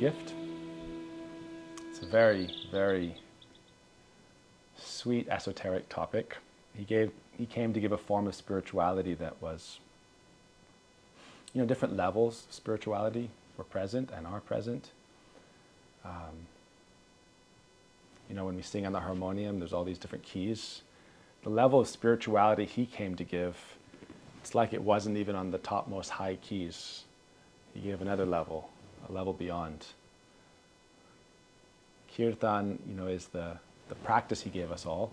gift. It's a very, very sweet, esoteric topic. He came to give a form of spirituality that was, different levels of spirituality were present and are present. When we sing on the harmonium, there's all these different keys. The level of spirituality he came to give, it's like it wasn't even on the topmost high keys. He gave another level, a level beyond. Kirtan, is the practice he gave us all.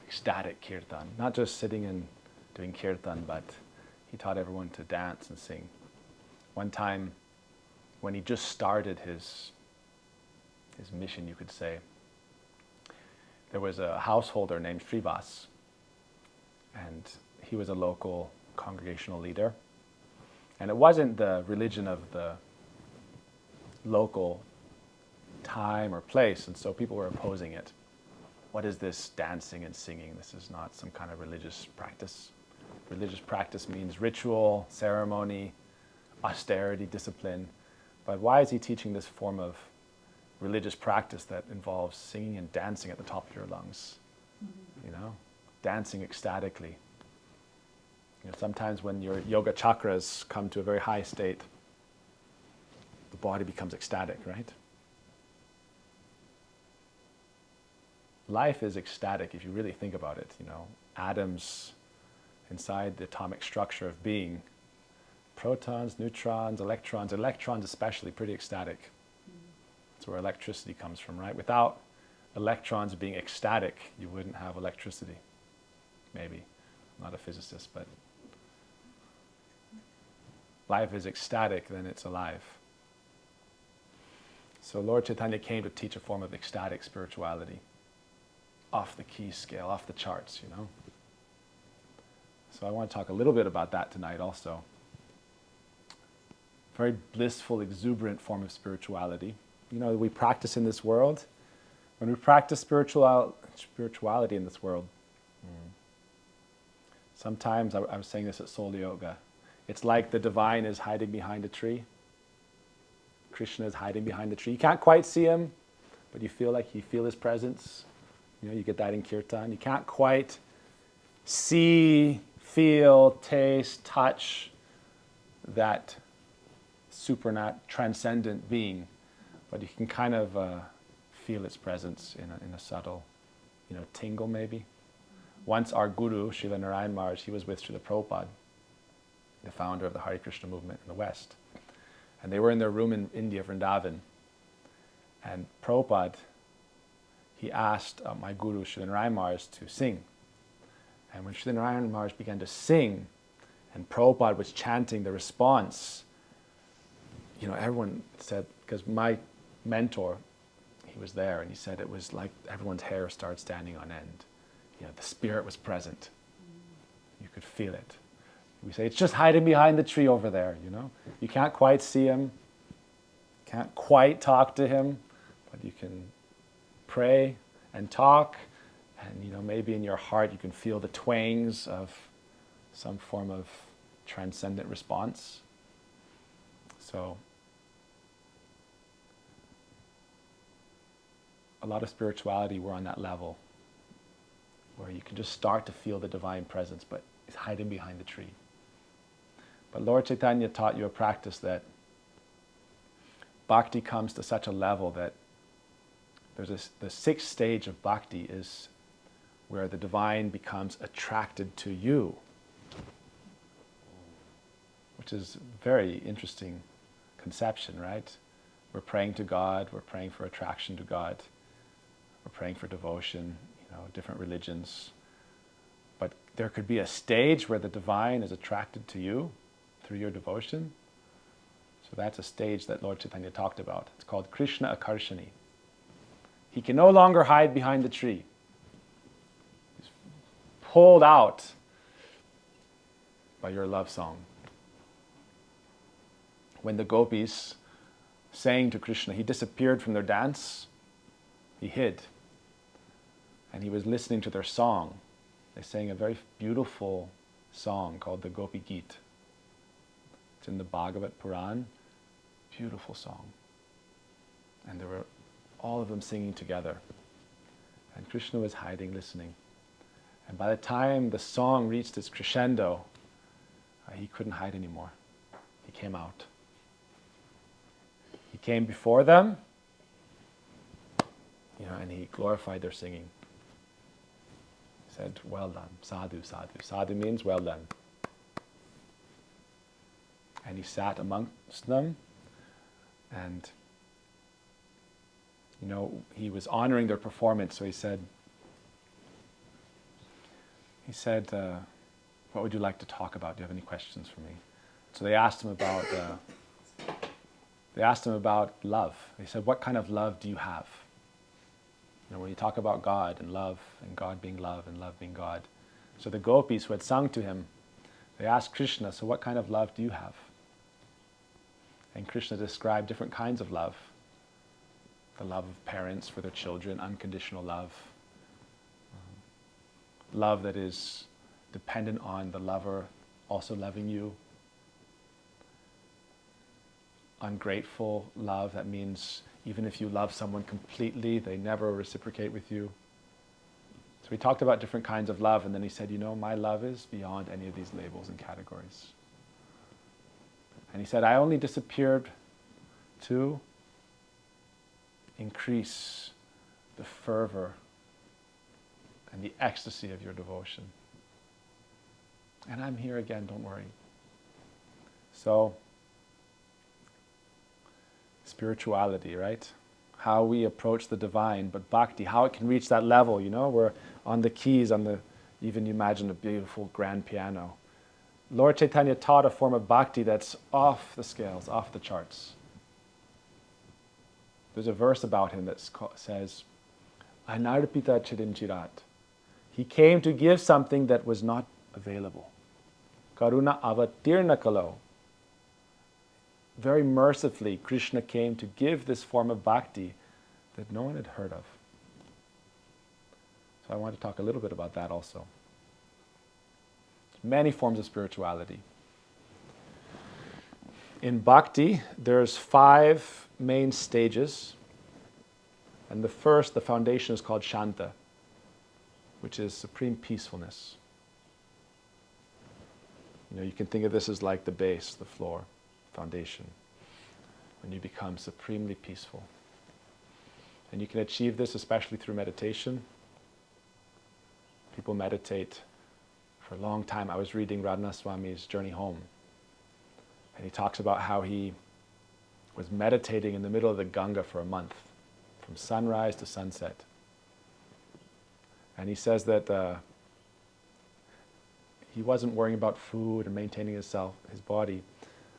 Ecstatic kirtan, not just sitting and doing kirtan, but he taught everyone to dance and sing. One time, when he just started his mission, you could say, there was a householder named Srivas, and he was a local congregational leader. And it wasn't the religion of the local time or place, and so people were opposing it. What is this dancing and singing? This is not some kind of religious practice. Religious practice means ritual, ceremony, austerity, discipline. But why is he teaching this form of religious practice that involves singing and dancing at the top of your lungs? Dancing ecstatically. Sometimes when your yoga chakras come to a very high state, the body becomes ecstatic, right? Life is ecstatic if you really think about it. Atoms inside the atomic structure of being, protons, neutrons, electrons especially, pretty ecstatic. That's where electricity comes from, right? Without electrons being ecstatic, you wouldn't have electricity. Maybe. I'm not a physicist, but life is ecstatic, then it's alive. So Lord Chaitanya came to teach a form of ecstatic spirituality. Off the key scale, off the charts, So I want to talk a little bit about that tonight also. Very blissful, exuberant form of spirituality. We practice in this world. When we practice spirituality in this world, sometimes, I was saying this at Soul Yoga, it's like the divine is hiding behind a tree. Krishna is hiding behind the tree. You can't quite see him, but you feel his presence. You get that in kirtan. You can't quite see, feel, taste, touch that transcendent being, but you can kind of feel its presence in a subtle, tingle maybe. Once our guru, Srila Narayan Maharaj, he was with Srila Prabhupada, the founder of the Hare Krishna movement in the West. And they were in their room in India, Vrindavan. And Prabhupada, he asked my guru, Srila Narayan Maharaj, to sing. And when Srila Narayan Maharaj began to sing, and Prabhupada was chanting the response, everyone said, because my mentor, he was there, and he said it was like everyone's hair started standing on end. The spirit was present. You could feel it. We say, it's just hiding behind the tree over there, You can't quite see him, can't quite talk to him, but you can pray and talk, and maybe in your heart you can feel the twangs of some form of transcendent response. So a lot of spirituality, we're on that level where you can just start to feel the divine presence, but it's hiding behind the tree. But Lord Chaitanya taught you a practice that bhakti comes to such a level that the sixth stage of bhakti is where the divine becomes attracted to you, which is a very interesting conception, right? We're praying to God, we're praying for attraction to God, we're praying for devotion, different religions. But there could be a stage where the divine is attracted to you through your devotion. So that's a stage that Lord Chaitanya talked about. It's called Krishna Akarshani. He can no longer hide behind the tree. He's pulled out by your love song. When the gopis sang to Krishna, he disappeared from their dance. He hid. And he was listening to their song. They sang a very beautiful song called the Gopi Geet. It's in the Bhāgavatam Puran. Beautiful song. And there were all of them singing together. And Krishna was hiding, listening. And by the time the song reached its crescendo, he couldn't hide anymore. He came out. He came before them, and he glorified their singing. He said, well done, sadhu, sadhu. Sadhu means well done. And he sat amongst them, and he was honoring their performance. So he said, what would you like to talk about? Do you have any questions for me? So they asked him about love. They said, what kind of love do you have? When you talk about God and love, and God being love and love being God. So the gopis who had sung to him, they asked Krishna, so what kind of love do you have? And Krishna described different kinds of love. The love of parents for their children, unconditional love. Love that is dependent on the lover also loving you. Ungrateful love, that means even if you love someone completely, they never reciprocate with you. So we talked about different kinds of love, and then he said, my love is beyond any of these labels and categories. And he said, I only disappeared to increase the fervor and the ecstasy of your devotion. And I'm here again, don't worry. So, spirituality, right? How we approach the divine, but bhakti, how it can reach that level, we're on the keys, even you imagine a beautiful grand piano. Lord Chaitanya taught a form of bhakti that's off the scales, off the charts. There's a verse about him that says, Anarpita Chirinchirat. He came to give something that was not available. Karuna avatirna kalo. Very mercifully, Krishna came to give this form of bhakti that no one had heard of. So I want to talk a little bit about that also. Many forms of spirituality. In bhakti, there's 5 main stages. And the foundation is called Shanta, which is supreme peacefulness. You can think of this as like the base, the floor, foundation, when you become supremely peaceful. And you can achieve this especially through meditation. People meditate for a long time. I was reading Radhanath Swami's Journey Home, and he talks about how he was meditating in the middle of the Ganga for a month, from sunrise to sunset. And he says that he wasn't worrying about food and maintaining his body.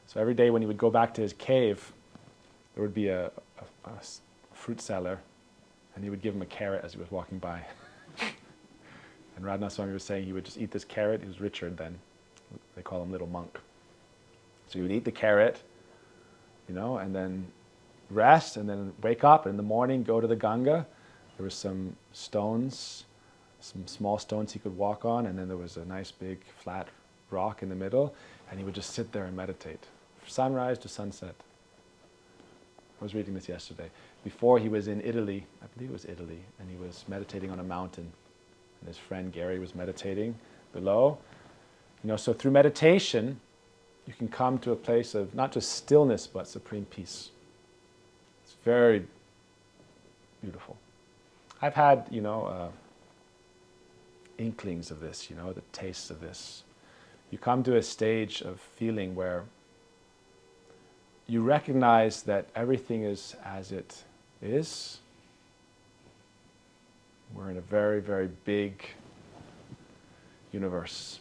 So every day when he would go back to his cave, there would be a fruit seller, and he would give him a carrot as he was walking by. And Radhanath Swami was saying he would just eat this carrot. He was Richard then. They call him Little Monk. So he would eat the carrot, and then rest, and then wake up, and in the morning go to the Ganga. There were some stones, some small stones he could walk on, and then there was a nice big flat rock in the middle, and he would just sit there and meditate, from sunrise to sunset. I was reading this yesterday. Before, he was in Italy, I believe it was Italy, and he was meditating on a mountain, and his friend Gary was meditating below. So through meditation, you can come to a place of not just stillness, but supreme peace. It's very beautiful. I've had, inklings of this, the tastes of this. You come to a stage of feeling where you recognize that everything is as it is. We're in a very, very big universe,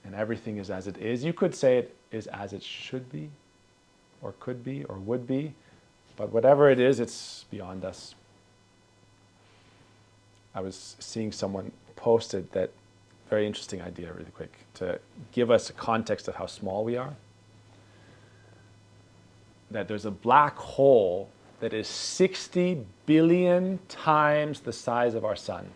and everything is as it is. You could say it is as it should be, or could be, or would be, but whatever it is, it's beyond us. I was seeing someone posted that very interesting idea really quick to give us a context of how small we are. That there's a black hole that is 60 billion times the size of our sun.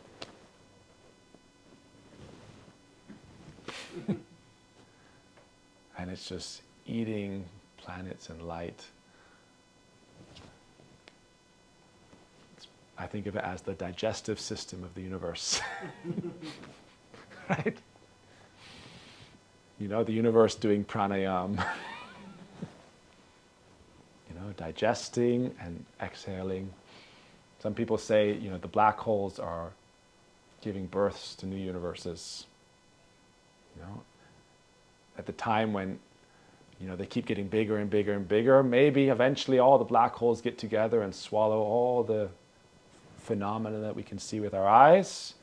And it's just eating planets and light I think of it as the digestive system of the universe. Right? You know, the universe doing pranayam. You know, digesting and exhaling. Some people say, you know, the black holes are giving births to new universes. You know, at the time when, you know, they keep getting bigger and bigger and bigger, maybe eventually all the black holes get together and swallow all the phenomena that we can see with our eyes,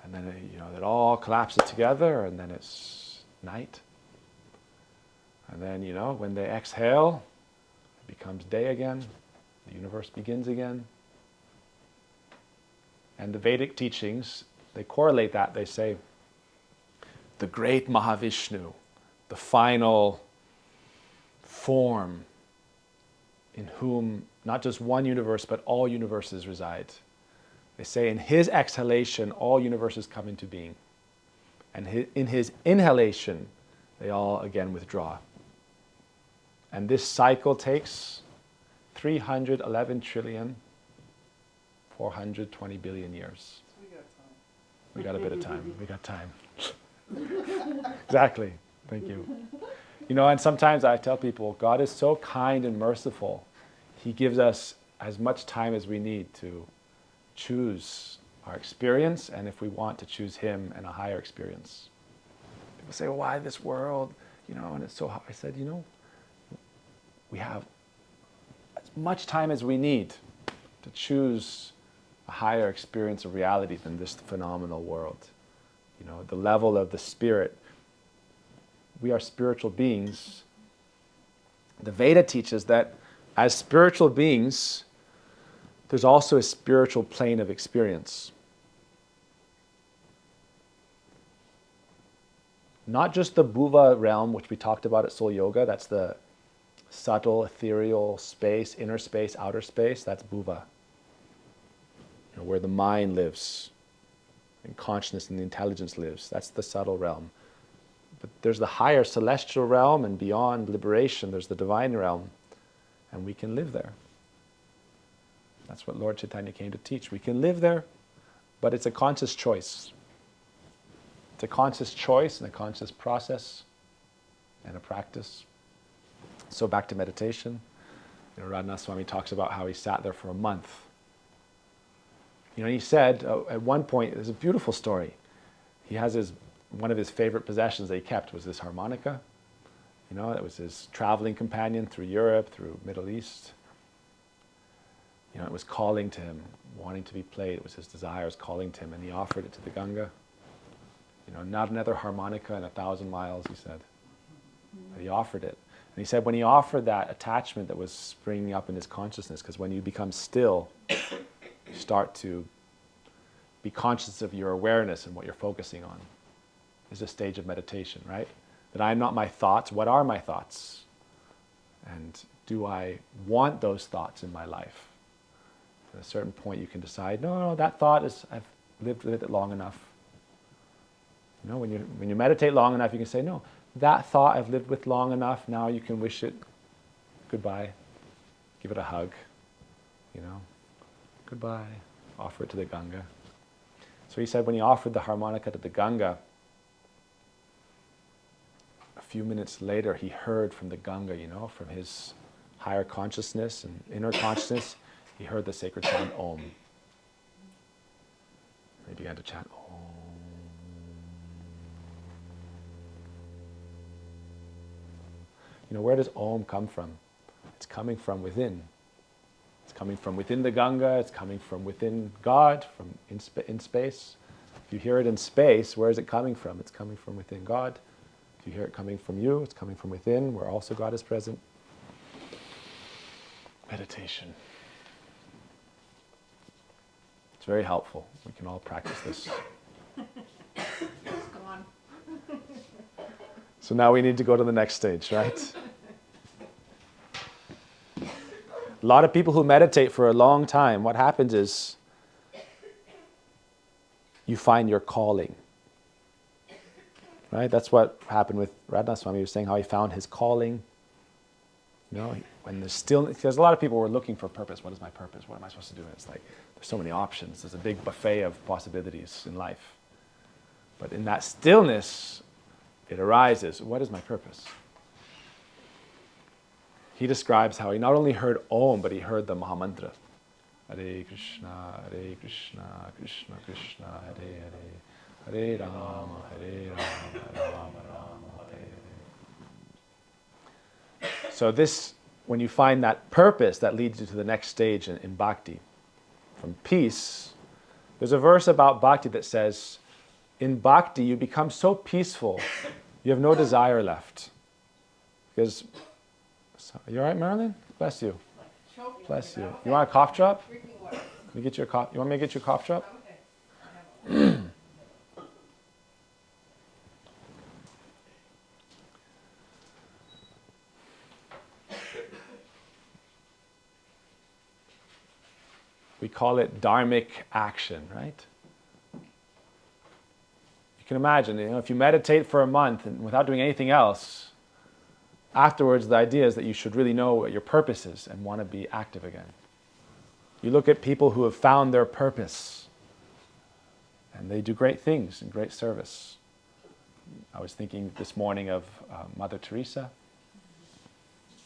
and then you know it all collapses together, and then it's night. And then, you know, when they exhale, it becomes day again. The universe begins again. And the Vedic teachings, they correlate that. They say the great Mahavishnu, the final form in whom not just one universe but all universes reside. They say in his exhalation all universes come into being, and in his inhalation they all again withdraw. And this cycle takes 311 trillion 420 billion years. We got a bit of time. We got time. Exactly. Thank you. You know, and sometimes I tell people, God is so kind and merciful. He gives us as much time as we need to choose our experience, and if we want to choose Him and a higher experience. People say, well, why this world? You know, and it's so hard. I said, you know, we have as much time as we need to choose a higher experience of reality than this phenomenal world. You know, the level of the spirit. We are spiritual beings. The Veda teaches that as spiritual beings, there's also a spiritual plane of experience. Not just the bhuva realm, which we talked about at Soul Yoga, that's the subtle, ethereal space, inner space, outer space, that's bhuva. You know, where the mind lives, and consciousness and the intelligence lives, that's the subtle realm. But there's the higher celestial realm, and beyond liberation, there's the divine realm, and we can live there. That's what Lord Chaitanya came to teach. We can live there, but it's a conscious choice. It's a conscious choice and a conscious process and a practice. So back to meditation. You know, Radhanath Swami talks about how he sat there for a month. You know, he said at one point, there's a beautiful story. He has one of his favorite possessions that he kept was this harmonica. You know, that was his traveling companion through Europe, through Middle East. You know, it was calling to him, wanting to be played. It was his desires calling to him, and he offered it to the Ganga. You know, not another harmonica in 1,000 miles, he said. But he offered it. And he said when he offered that attachment that was springing up in his consciousness, because when you become still, you start to be conscious of your awareness and what you're focusing on. Is a stage of meditation, right? That I'm not my thoughts. What are my thoughts? And do I want those thoughts in my life? At a certain point you can decide, no, that thought is, I've lived with it long enough. You know, when you meditate long enough, you can say, no, that thought I've lived with long enough, now you can wish it goodbye. Give it a hug, you know. Goodbye. Offer it to the Ganga. So he said when he offered the harmonica to the Ganga, a few minutes later he heard from the Ganga, you know, from his higher consciousness and inner consciousness, he heard the sacred sound Om. And he began to chant Om. You know, where does Om come from? It's coming from within. It's coming from within the Ganga, it's coming from within God, from in space. If you hear it in space, where is it coming from? It's coming from within God. If you hear it coming from you, it's coming from within, where also God is present. Meditation. It's very helpful. We can all practice this. It's gone. So now we need to go to the next stage, right? A lot of people who meditate for a long time, what happens is you find your calling. Right? That's what happened with Radhanath Swami. He was saying how he found his calling. You know, when there's stillness, because a lot of people were looking for purpose. What is my purpose? What am I supposed to do? And it's like, there's so many options. There's a big buffet of possibilities in life. But in that stillness, it arises. What is my purpose? He describes how he not only heard Om, but he heard the Mahamantra. Hare Krishna, Krishna Krishna, Hare Hare, Hare Rama, Rama Rama, Hare Hare. So this, when you find that purpose, that leads you to the next stage in bhakti. From peace, there's a verse about bhakti that says, in bhakti you become so peaceful, you have no desire left. Because, you all right, Marilyn? Bless you. Bless you. You want a cough drop? Let me get you a cough. You want me to get you a cough drop? We call it dharmic action, right? You can imagine, if you meditate for a month and without doing anything else, afterwards the idea is that you should really know what your purpose is and want to be active again. You look at people who have found their purpose and they do great things and great service. I was thinking this morning of Mother Teresa.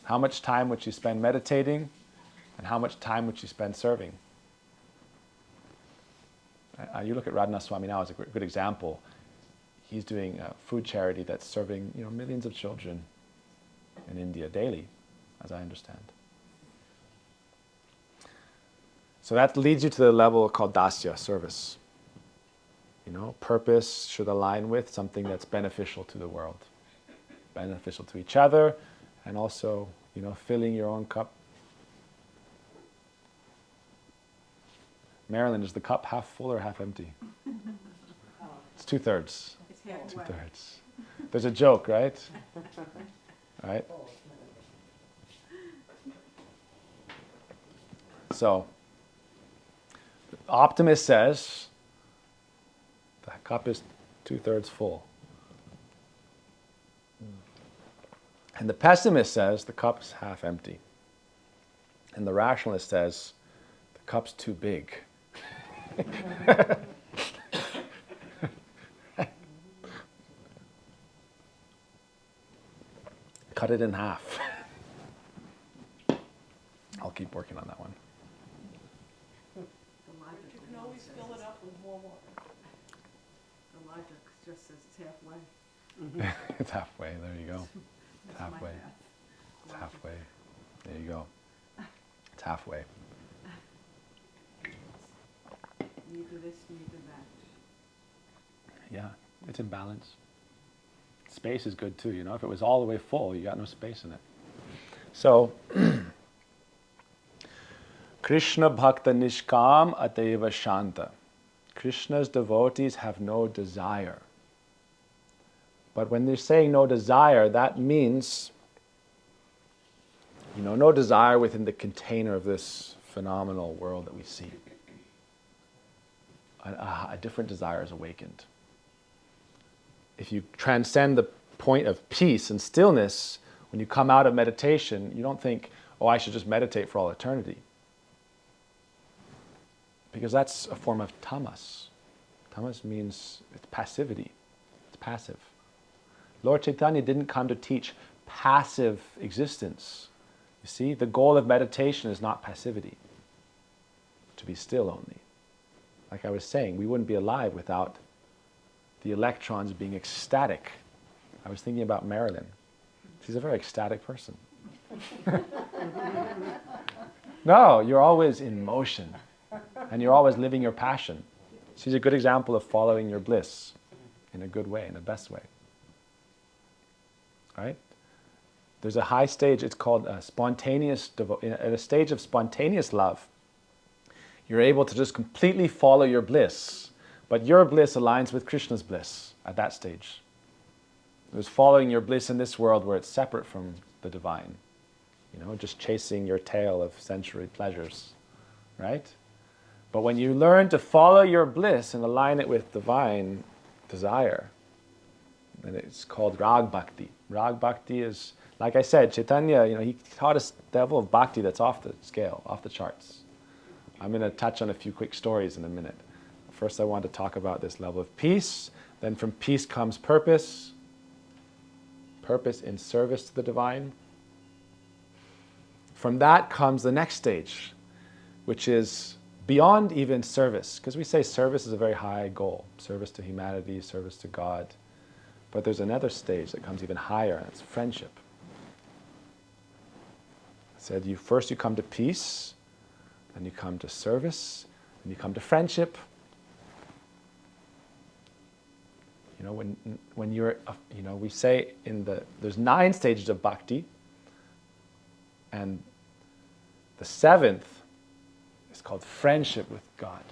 How much time would she spend meditating and how much time would she spend serving? You look at Radhanath Swami now as a good example. He's doing a food charity that's serving millions of children in India daily, as I understand. So that leads you to the level called dasya, service. Purpose should align with something that's beneficial to the world, beneficial to each other, and also, filling your own cup. Marilyn, is the cup half full or half empty? It's 2/3. It's halfway. 2/3. There's a joke, right? Right? So, the optimist says the cup is 2/3 full. And the pessimist says the cup's half empty. And the rationalist says the cup's too big. Cut it in half. I'll keep working on that one. You can always fill it up with more water. The logic just says it's halfway. It's halfway, there you go. It's That's my halfway. math. It's halfway. There you go. It's halfway. You do this and you do that. Yeah, it's in balance. Space is good too, If it was all the way full, you got no space in it. So, Krishna Bhakta Nishkam Ateva Shanta. Krishna's devotees have no desire. But when they're saying no desire, that means, no desire within the container of this phenomenal world that we see. A different desire is awakened. If you transcend the point of peace and stillness, when you come out of meditation, you don't think, I should just meditate for all eternity. Because that's a form of tamas. Tamas means it's passivity. It's passive. Lord Chaitanya didn't come to teach passive existence. You see, the goal of meditation is not passivity. To be still only. Like I was saying, we wouldn't be alive without the electrons being ecstatic. I was thinking about Marilyn. She's a very ecstatic person. No, you're always in motion. And you're always living your passion. She's a good example of following your bliss in a good way, in the best way. Right? There's a high stage, it's called spontaneous devotion. At a stage of spontaneous love, you're able to just completely follow your bliss. But your bliss aligns with Krishna's bliss at that stage. There's following your bliss in this world where it's separate from the divine. Just chasing your tail of sensory pleasures. Right? But when you learn to follow your bliss and align it with divine desire, then it's called rag bhakti. Rag bhakti is Like I said, Chaitanya, he taught us the level of bhakti that's off the scale, off the charts. I'm going to touch on a few quick stories in a minute. First, I want to talk about this level of peace. Then from peace comes purpose. Purpose in service to the divine. From that comes the next stage, which is beyond even service. Because we say service is a very high goal. Service to humanity, service to God. But there's another stage that comes even higher, and it's friendship. I said, first you come to peace, then you come to service, then you come to friendship. When you're, we say there's 9 stages of bhakti, and the 7th is called friendship with God,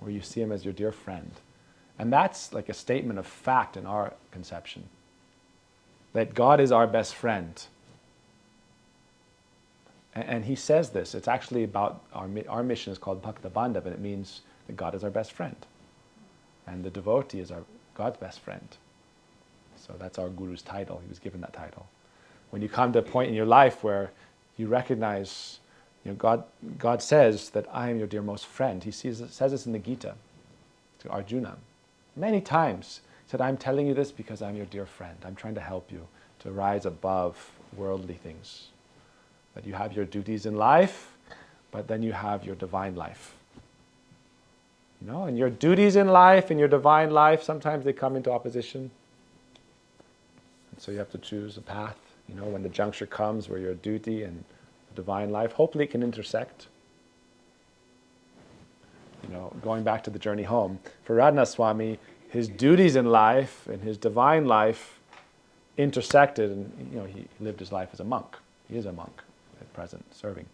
where you see Him as your dear friend. And that's like a statement of fact in our conception, that God is our best friend. And He says this. It's actually about, our mission is called Bhakta Bandhav, and it means that God is our best friend. And the devotee is God's best friend. So that's our Guru's title. He was given that title. When you come to a point in your life where you recognize, God says that I am your dearmost friend. He says this in the Gita to Arjuna. Many times. He said, I'm telling you this because I'm your dear friend. I'm trying to help you to rise above worldly things. That you have your duties in life, but then you have your divine life. And your duties in life and your divine life, sometimes they come into opposition. And so you have to choose a path, when the juncture comes where your duty and the divine life, hopefully it can intersect. Going back to the journey home, for Radhanath Swami, his duties in life and his divine life intersected, and he lived his life as a monk. He is a monk at present, serving.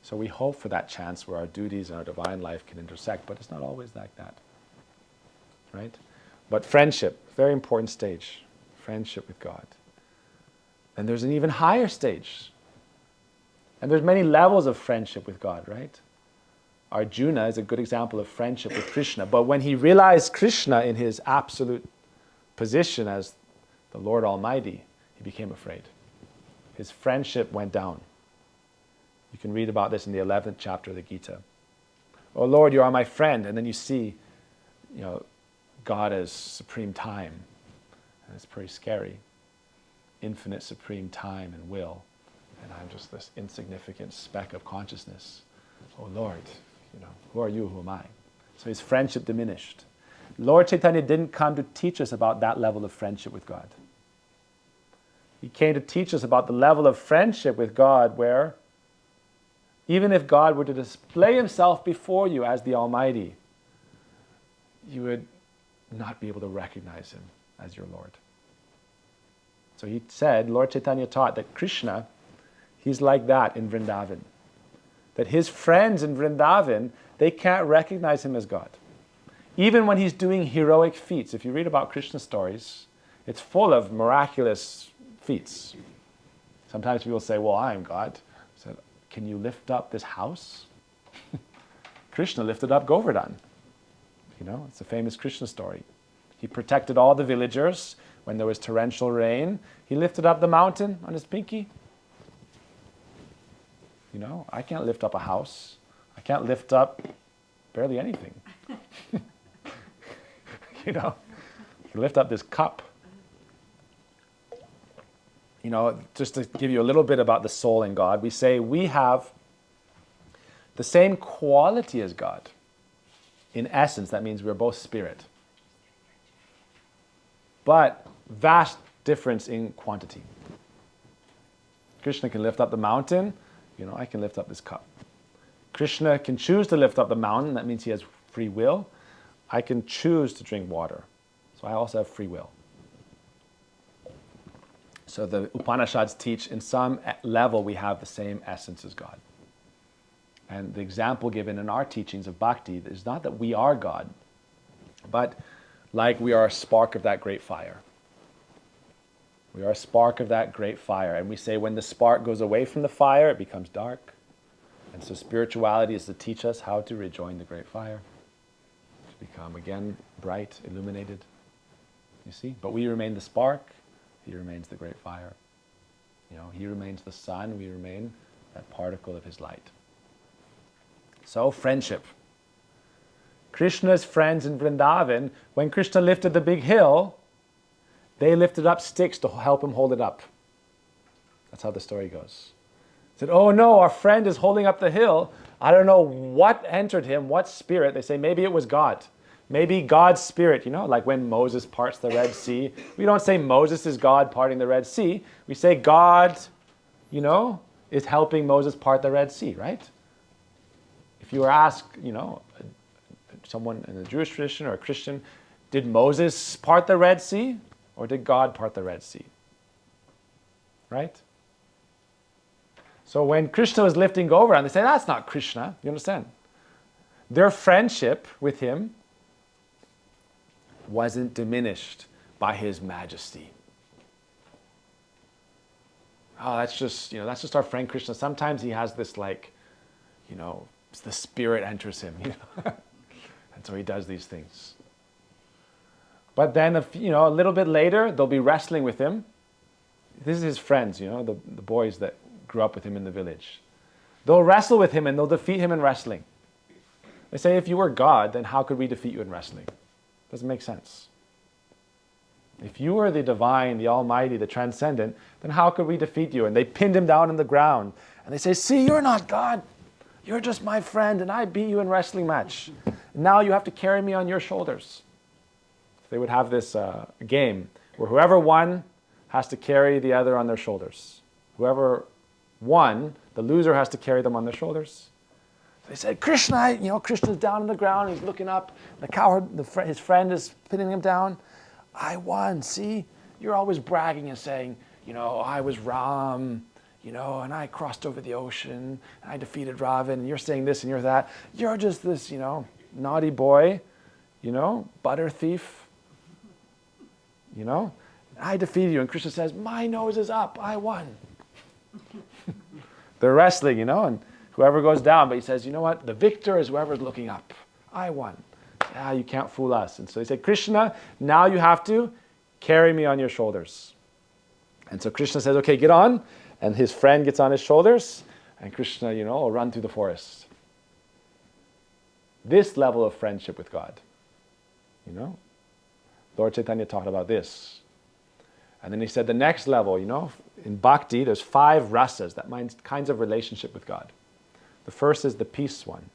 So we hope for that chance where our duties and our divine life can intersect, but it's not always like that, right? But friendship, very important stage, friendship with God. And there's an even higher stage. And there's many levels of friendship with God, right? Arjuna is a good example of friendship with Krishna, but when he realized Krishna in his absolute position as the Lord Almighty, he became afraid. His friendship went down. You can read about this in the 11th chapter of the Gita. Oh Lord, you are my friend. And then you see, God as supreme time. And it's pretty scary. Infinite supreme time and will. And I'm just this insignificant speck of consciousness. Oh Lord, who are you, who am I? So his friendship diminished. Lord Chaitanya didn't come to teach us about that level of friendship with God. He came to teach us about the level of friendship with God where even if God were to display Himself before you as the Almighty, you would not be able to recognize Him as your Lord. So he said, Lord Chaitanya taught that Krishna, He's like that in Vrindavan. That His friends in Vrindavan, they can't recognize Him as God. Even when He's doing heroic feats. If you read about Krishna stories, it's full of miraculous feats. Sometimes people say, well, I am God. So, can you lift up this house? Krishna lifted up Govardhan. It's a famous Krishna story. He protected all the villagers when there was torrential rain. He lifted up the mountain on his pinky. I can't lift up a house. I can't lift up barely anything. You can lift up this cup. Just to give you a little bit about the soul in God, we say we have the same quality as God. In essence, that means we're both spirit. But vast difference in quantity. Krishna can lift up the mountain, I can lift up this cup. Krishna can choose to lift up the mountain, that means he has free will. I can choose to drink water, so I also have free will. So the Upanishads teach in some level we have the same essence as God. And the example given in our teachings of bhakti is not that we are God, but like we are a spark of that great fire. We are a spark of that great fire. And we say when the spark goes away from the fire, it becomes dark. And so spirituality is to teach us how to rejoin the great fire, to become again bright, illuminated. You see? But we remain the spark, He remains the great fire. He remains the sun, we remain that particle of his light. So, friendship. Krishna's friends in Vrindavan, when Krishna lifted the big hill, they lifted up sticks to help him hold it up. That's how the story goes. Said, oh no, our friend is holding up the hill. I don't know what entered him, what spirit. They say maybe it was God. Maybe God's spirit, like when Moses parts the Red Sea. We don't say Moses is God parting the Red Sea. We say God, is helping Moses part the Red Sea, right? If you were asked, someone in the Jewish tradition or a Christian, did Moses part the Red Sea or did God part the Red Sea? Right? So when Krishna was lifting Govardhan, they say, that's not Krishna. You understand? Their friendship with him wasn't diminished by his majesty. Oh, that's just our friend Krishna. Sometimes he has this the spirit enters him, and so he does these things. But then, a little bit later, they'll be wrestling with him. This is his friends, the boys that grew up with him in the village. They'll wrestle with him and they'll defeat him in wrestling. They say, if you were God, then how could we defeat you in wrestling? Doesn't make sense. If you were the divine, the almighty, the transcendent, then how could we defeat you? And they pinned him down on the ground. And they say, see, you're not God. You're just my friend, and I beat you in a wrestling match. Now you have to carry me on your shoulders. They would have this game where whoever won has to carry the other on their shoulders. Whoever won, the loser has to carry them on their shoulders. They said, Krishna, Krishna's down on the ground, he's looking up, his friend is pinning him down. I won, see? You're always bragging and saying, I was Ram, and I crossed over the ocean, and I defeated Ravan, and you're saying this and you're that. You're just this, naughty boy, butter thief, I defeated you. And Krishna says, my nose is up, I won. They're wrestling, and whoever goes down, but he says, you know what? The victor is whoever's looking up. I won. You can't fool us. And so he said, Krishna, now you have to carry me on your shoulders. And so Krishna says, okay, get on. And his friend gets on his shoulders. And Krishna, will run through the forest. This level of friendship with God. Lord Chaitanya talked about this. And then he said the next level, in bhakti, there's 5 rasas, that means kinds of relationship with God. The first is the peace one,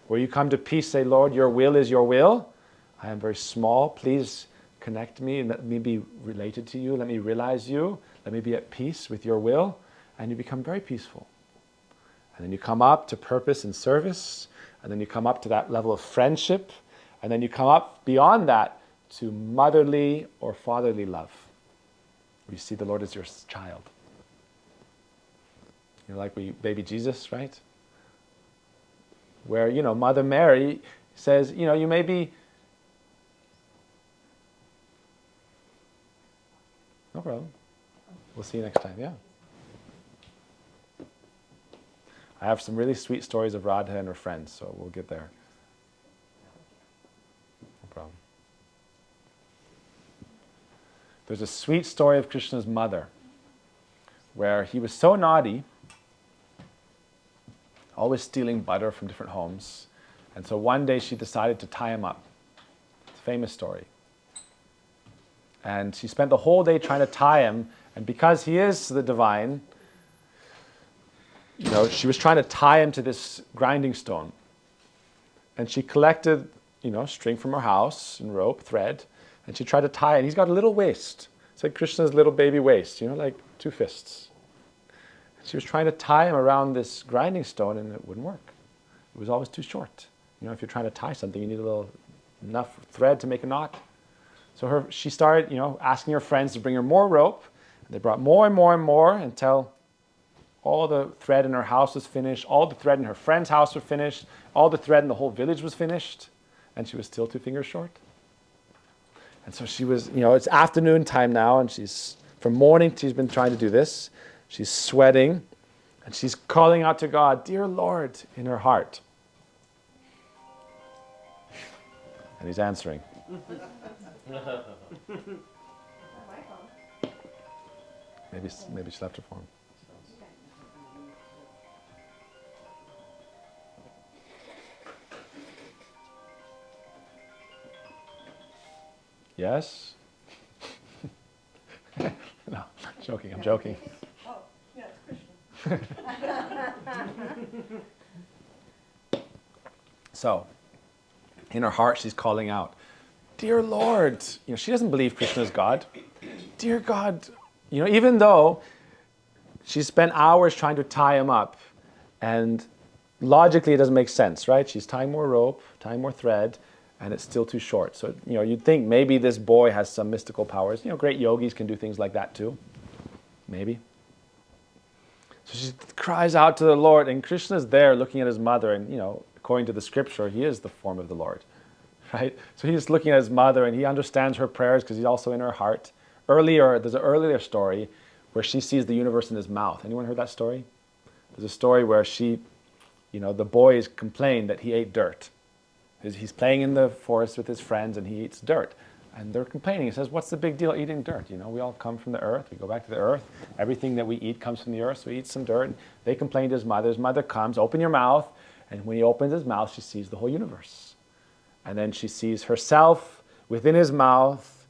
where you come to peace, say, Lord, your will is your will. I am very small. Please connect me and let me be related to you. Let me realize you. Let me be at peace with your will. And you become very peaceful. And then you come up to purpose and service. And then you come up to that level of friendship. And then you come up beyond that to motherly or fatherly love. You see the Lord as your child. Like baby Jesus, right? Where, Mother Mary says, you may be... No problem. We'll see you next time, yeah. I have some really sweet stories of Radha and her friends, so we'll get there. No problem. There's a sweet story of Krishna's mother, where he was so naughty, always stealing butter from different homes. And so one day she decided to tie him up. It's a famous story. And she spent the whole day trying to tie him. And because he is the divine, she was trying to tie him to this grinding stone. And she collected, string from her house and rope, thread. And she tried to tie it. And he's got a little waist. It's like Krishna's little baby waist, like 2 fists. She was trying to tie him around this grinding stone and it wouldn't work. It was always too short. If you're trying to tie something, you need enough thread to make a knot. So she started, asking her friends to bring her more rope. And they brought more and more and more until all the thread in her house was finished, all the thread in her friend's house was finished, all the thread in the whole village was finished, and she was still 2 fingers short. And so she was, it's afternoon time now, and from morning she's been trying to do this. She's sweating, and she's calling out to God, Dear Lord, in her heart. And he's answering. Maybe she left her phone. Yes? No, joking, I'm joking. Oh, yeah, it's Krishna. So, in her heart, she's calling out, "Dear Lord," she doesn't believe Krishna is God. "Dear God," even though she spent hours trying to tie him up, and logically it doesn't make sense, right? She's tying more rope, tying more thread, and it's still too short. So, you'd think maybe this boy has some mystical powers. Great yogis can do things like that too. Maybe. So she cries out to the Lord, and Krishna's there looking at his mother, and, according to the scripture, he is the form of the Lord, right? So he's looking at his mother, and he understands her prayers because he's also in her heart. There's an earlier story where she sees the universe in his mouth. Anyone heard that story? There's a story where the boys complain that he ate dirt. He's playing in the forest with his friends and he eats dirt. And they're complaining. He says, "What's the big deal eating dirt? We all come from the earth. We go back to the earth. Everything that we eat comes from the earth, so we eat some dirt." And they complain to his mother. His mother comes, "Open your mouth." And when he opens his mouth, she sees the whole universe. And then she sees herself within his mouth,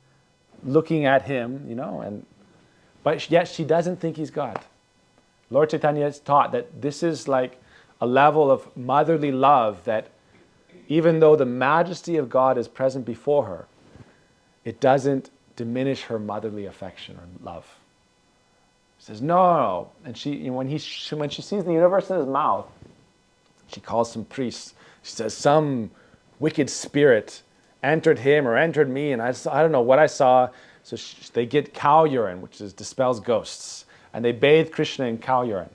looking at him, but yet she doesn't think he's God. Lord Chaitanya has taught that this is like a level of motherly love that even though the majesty of God is present before her, it doesn't diminish her motherly affection or love. She says, "No." And when she sees the universe in his mouth, she calls some priests. She says, "Some wicked spirit entered him or entered me, and I don't know what I saw." So they get cow urine, which dispels ghosts, and they bathe Krishna in cow urine.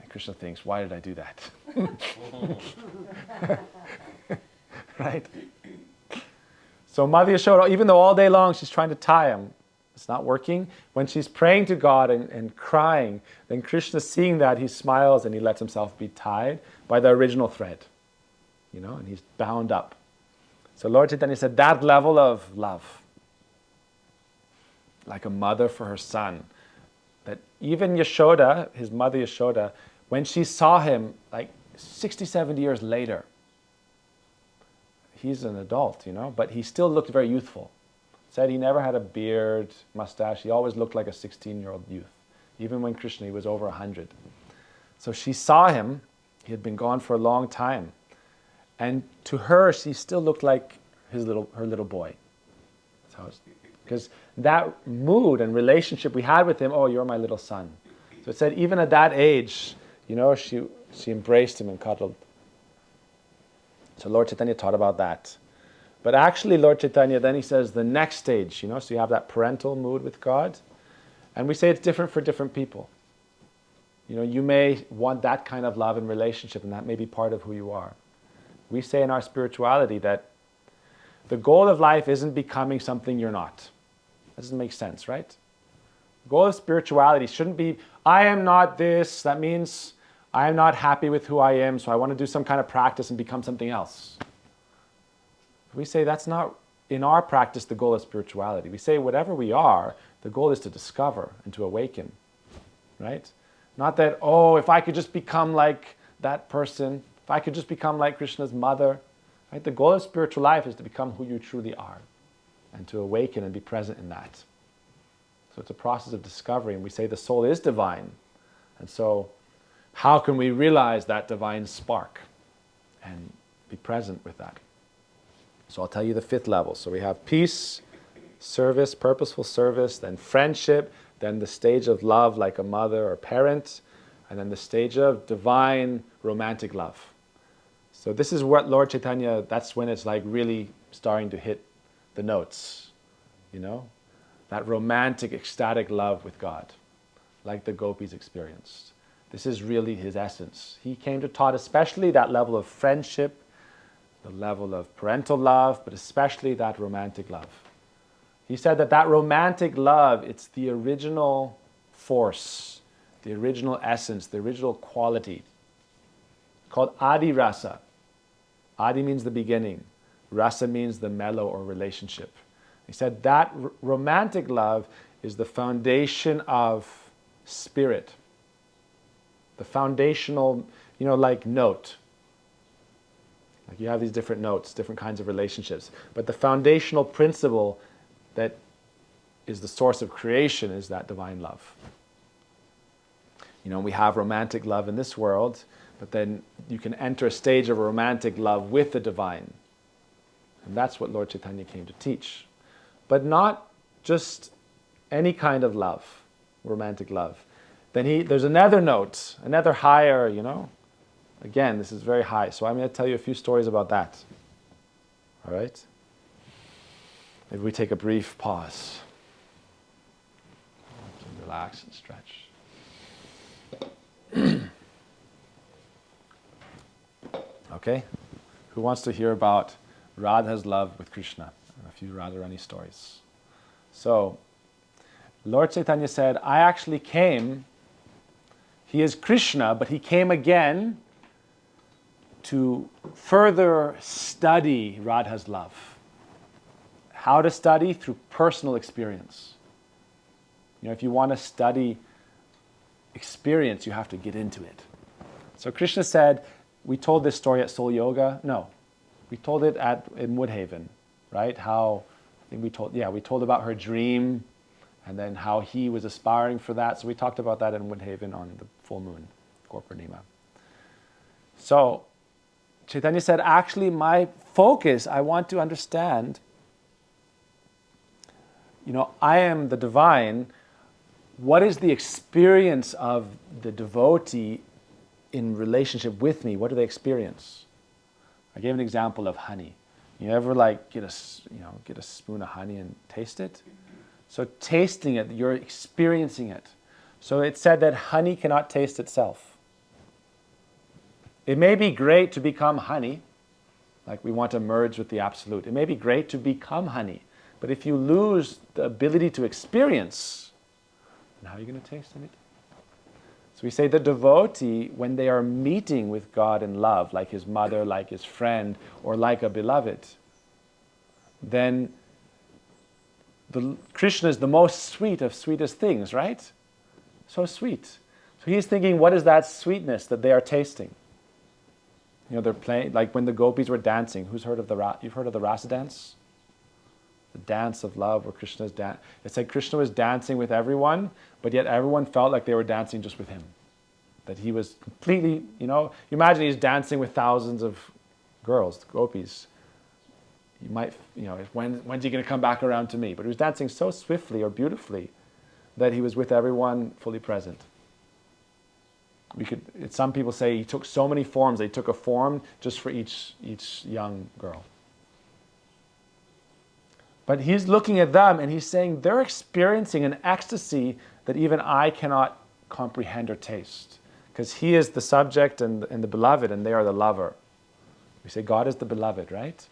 And Krishna thinks, "Why did I do that?" Right? So Mother Yashoda, even though all day long she's trying to tie him, it's not working. When she's praying to God and crying, then Krishna, seeing that, he smiles and he lets himself be tied by the original thread. And he's bound up. So Lord Chaitanya said that level of love, like a mother for her son, that even Yashoda, his mother Yashoda, when she saw him like 60, 70 years later, he's an adult, but he still looked very youthful. Said he never had a beard, mustache. He always looked like a 16-year-old youth. Even when Krishna, he was over 100. So she saw him. He had been gone for a long time. And to her, she still looked like her little boy. Because that mood and relationship we had with him, "Oh, you're my little son." So it said even at that age, she embraced him and cuddled. So Lord Chaitanya taught about that. But actually Lord Chaitanya, then he says the next stage, so you have that parental mood with God. And we say it's different for different people. You may want that kind of love and relationship, and that may be part of who you are. We say in our spirituality that the goal of life isn't becoming something you're not. That doesn't make sense, right? The goal of spirituality shouldn't be, "I am not this." That means I am not happy with who I am, so I want to do some kind of practice and become something else. We say that's not, in our practice, the goal of spirituality. We say whatever we are, the goal is to discover and to awaken, right? Not that, if I could just become like that person, if I could just become like Krishna's mother, right? The goal of spiritual life is to become who you truly are and to awaken and be present in that. So it's a process of discovery, and we say the soul is divine. And so how can we realize that divine spark and be present with that? So I'll tell you the 5th level. So we have peace, service, purposeful service, then friendship, then the stage of love like a mother or parent, and then the stage of divine romantic love. So this is what Lord Chaitanya, that's when it's like really starting to hit the notes, that romantic, ecstatic love with God, like the gopis experienced. This is really his essence. He came to taught especially that level of friendship, the level of parental love, but especially that romantic love. He said that romantic love, it's the original force, the original essence, the original quality, called Adi Rasa. Adi means the beginning. Rasa means the mellow or relationship. He said that romantic love is the foundation of spirit. The foundational, like note. Like you have these different notes, different kinds of relationships. But the foundational principle that is the source of creation is that divine love. We have romantic love in this world, but then you can enter a stage of romantic love with the divine. And that's what Lord Chaitanya came to teach. But not just any kind of love, romantic love. Then there's another note, another higher, Again, this is very high. So I'm going to tell you a few stories about that. All right? Maybe we take a brief pause. Relax and stretch. Okay? Who wants to hear about Radha's love with Krishna? A few Radharani stories. So, Lord Chaitanya said, I actually came, he is Krishna, but he came again to further study Radha's love. How to study? Through personal experience. If you want to study experience, you have to get into it. So Krishna said, we told this story at Soul Yoga. No, we told it in Woodhaven, right? We told about her dream and then how he was aspiring for that. So we talked about that in Woodhaven on the full moon, Gaur Purnima. So Chaitanya said, actually my focus, I want to understand, I am the divine. What is the experience of the devotee in relationship with me? What do they experience? I gave an example of honey. You ever get a spoon of honey and taste it? So tasting it, you're experiencing it. So it said that honey cannot taste itself. It may be great to become honey, like we want to merge with the absolute. It may be great to become honey, but if you lose the ability to experience, then how are you going to taste anything? So we say the devotee, when they are meeting with God in love, like his mother, like his friend, or like a beloved, then Krishna is the most sweet of sweetest things, right? So sweet. So he's thinking, what is that sweetness that they are tasting? They're playing, like when the gopis were dancing. You've heard of the rasa dance? The dance of love where Krishna's dance. It's like Krishna was dancing with everyone, but yet everyone felt like they were dancing just with him. That he was completely, you imagine he's dancing with thousands of girls, gopis. You might, when's he going to come back around to me? But he was dancing so swiftly or beautifully that he was with everyone fully present. Some people say he took so many forms. They took a form just for each young girl. But he's looking at them and he's saying they're experiencing an ecstasy that even I cannot comprehend or taste. Because he is the subject and the beloved and they are the lover. We say God is the beloved, right?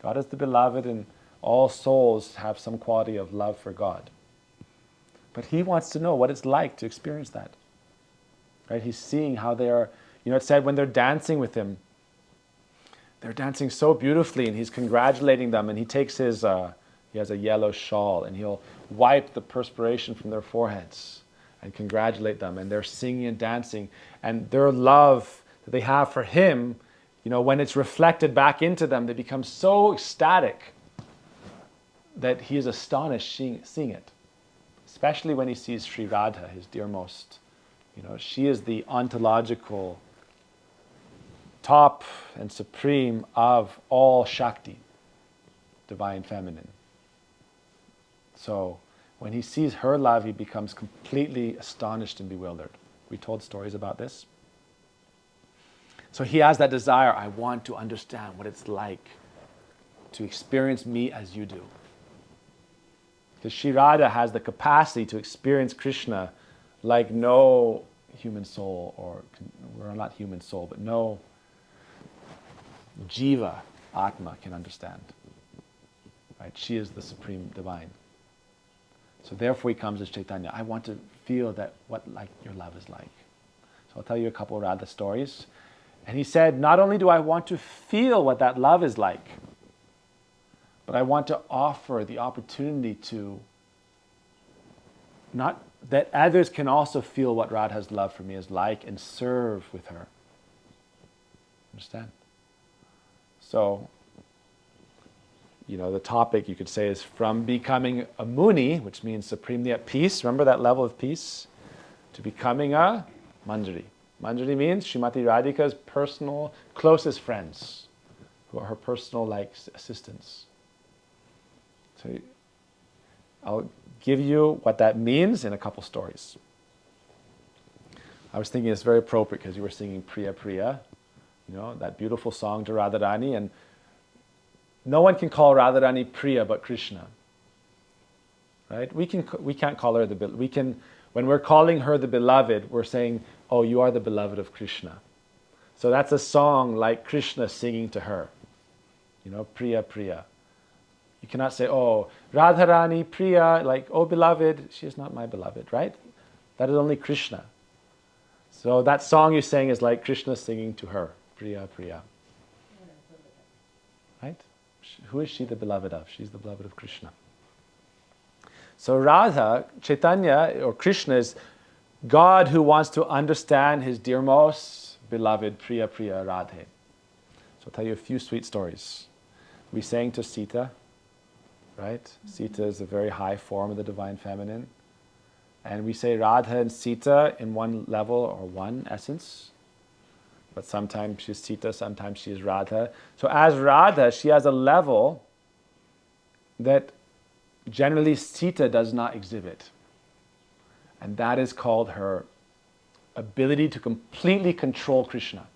God is the beloved and all souls have some quality of love for God. But he wants to know what it's like to experience that. Right? He's seeing how they are, it said when they're dancing with him, they're dancing so beautifully and he's congratulating them and he takes he has a yellow shawl and he'll wipe the perspiration from their foreheads and congratulate them and they're singing and dancing and their love that they have for him, when it's reflected back into them, they become so ecstatic that he is astonished seeing it. Especially when he sees Sri Radha, his dearmost. She is the ontological top and supreme of all Shakti, divine feminine. So when he sees her love, he becomes completely astonished and bewildered. We told stories about this. So he has that desire, I want to understand what it's like to experience me as you do. Because Sri Radha has the capacity to experience Krishna like no human soul, we're not human soul, but no jiva, atma can understand. Right? She is the supreme divine. So therefore he comes as Chaitanya. I want to feel what your love is like. So I'll tell you a couple of Radha stories. And he said, not only do I want to feel what that love is like, but I want to offer the opportunity to not that others can also feel what Radha's love for me is like and serve with her. Understand? So, the topic you could say is from becoming a muni, which means supremely at peace, remember that level of peace, to becoming a manjari. Manjari means Srimati Radhika's personal, closest friends, who are her personal assistants. So I'll give you what that means in a couple stories. I was thinking it's very appropriate because you were singing Priya Priya, that beautiful song to Radharani, and no one can call Radharani Priya but Krishna. Right? We can't call her when we're calling her the beloved, we're saying, oh, you are the beloved of Krishna. So that's a song like Krishna singing to her. Priya Priya. You cannot say, oh, Radharani Priya, like, oh beloved, she is not my beloved, right? That is only Krishna. So that song you're saying is like Krishna singing to her, Priya Priya. Right? Who is she the beloved of? She's the beloved of Krishna. So Radha, Chaitanya, or Krishna is God who wants to understand his dear most beloved Priya Priya Radhe. So I'll tell you a few sweet stories. We sang to Sita, right? Sita is a very high form of the Divine Feminine. And we say Radha and Sita in one level or one essence. But sometimes she's Sita, sometimes she is Radha. So as Radha, she has a level that generally Sita does not exhibit. And that is called her ability to completely control Krishna.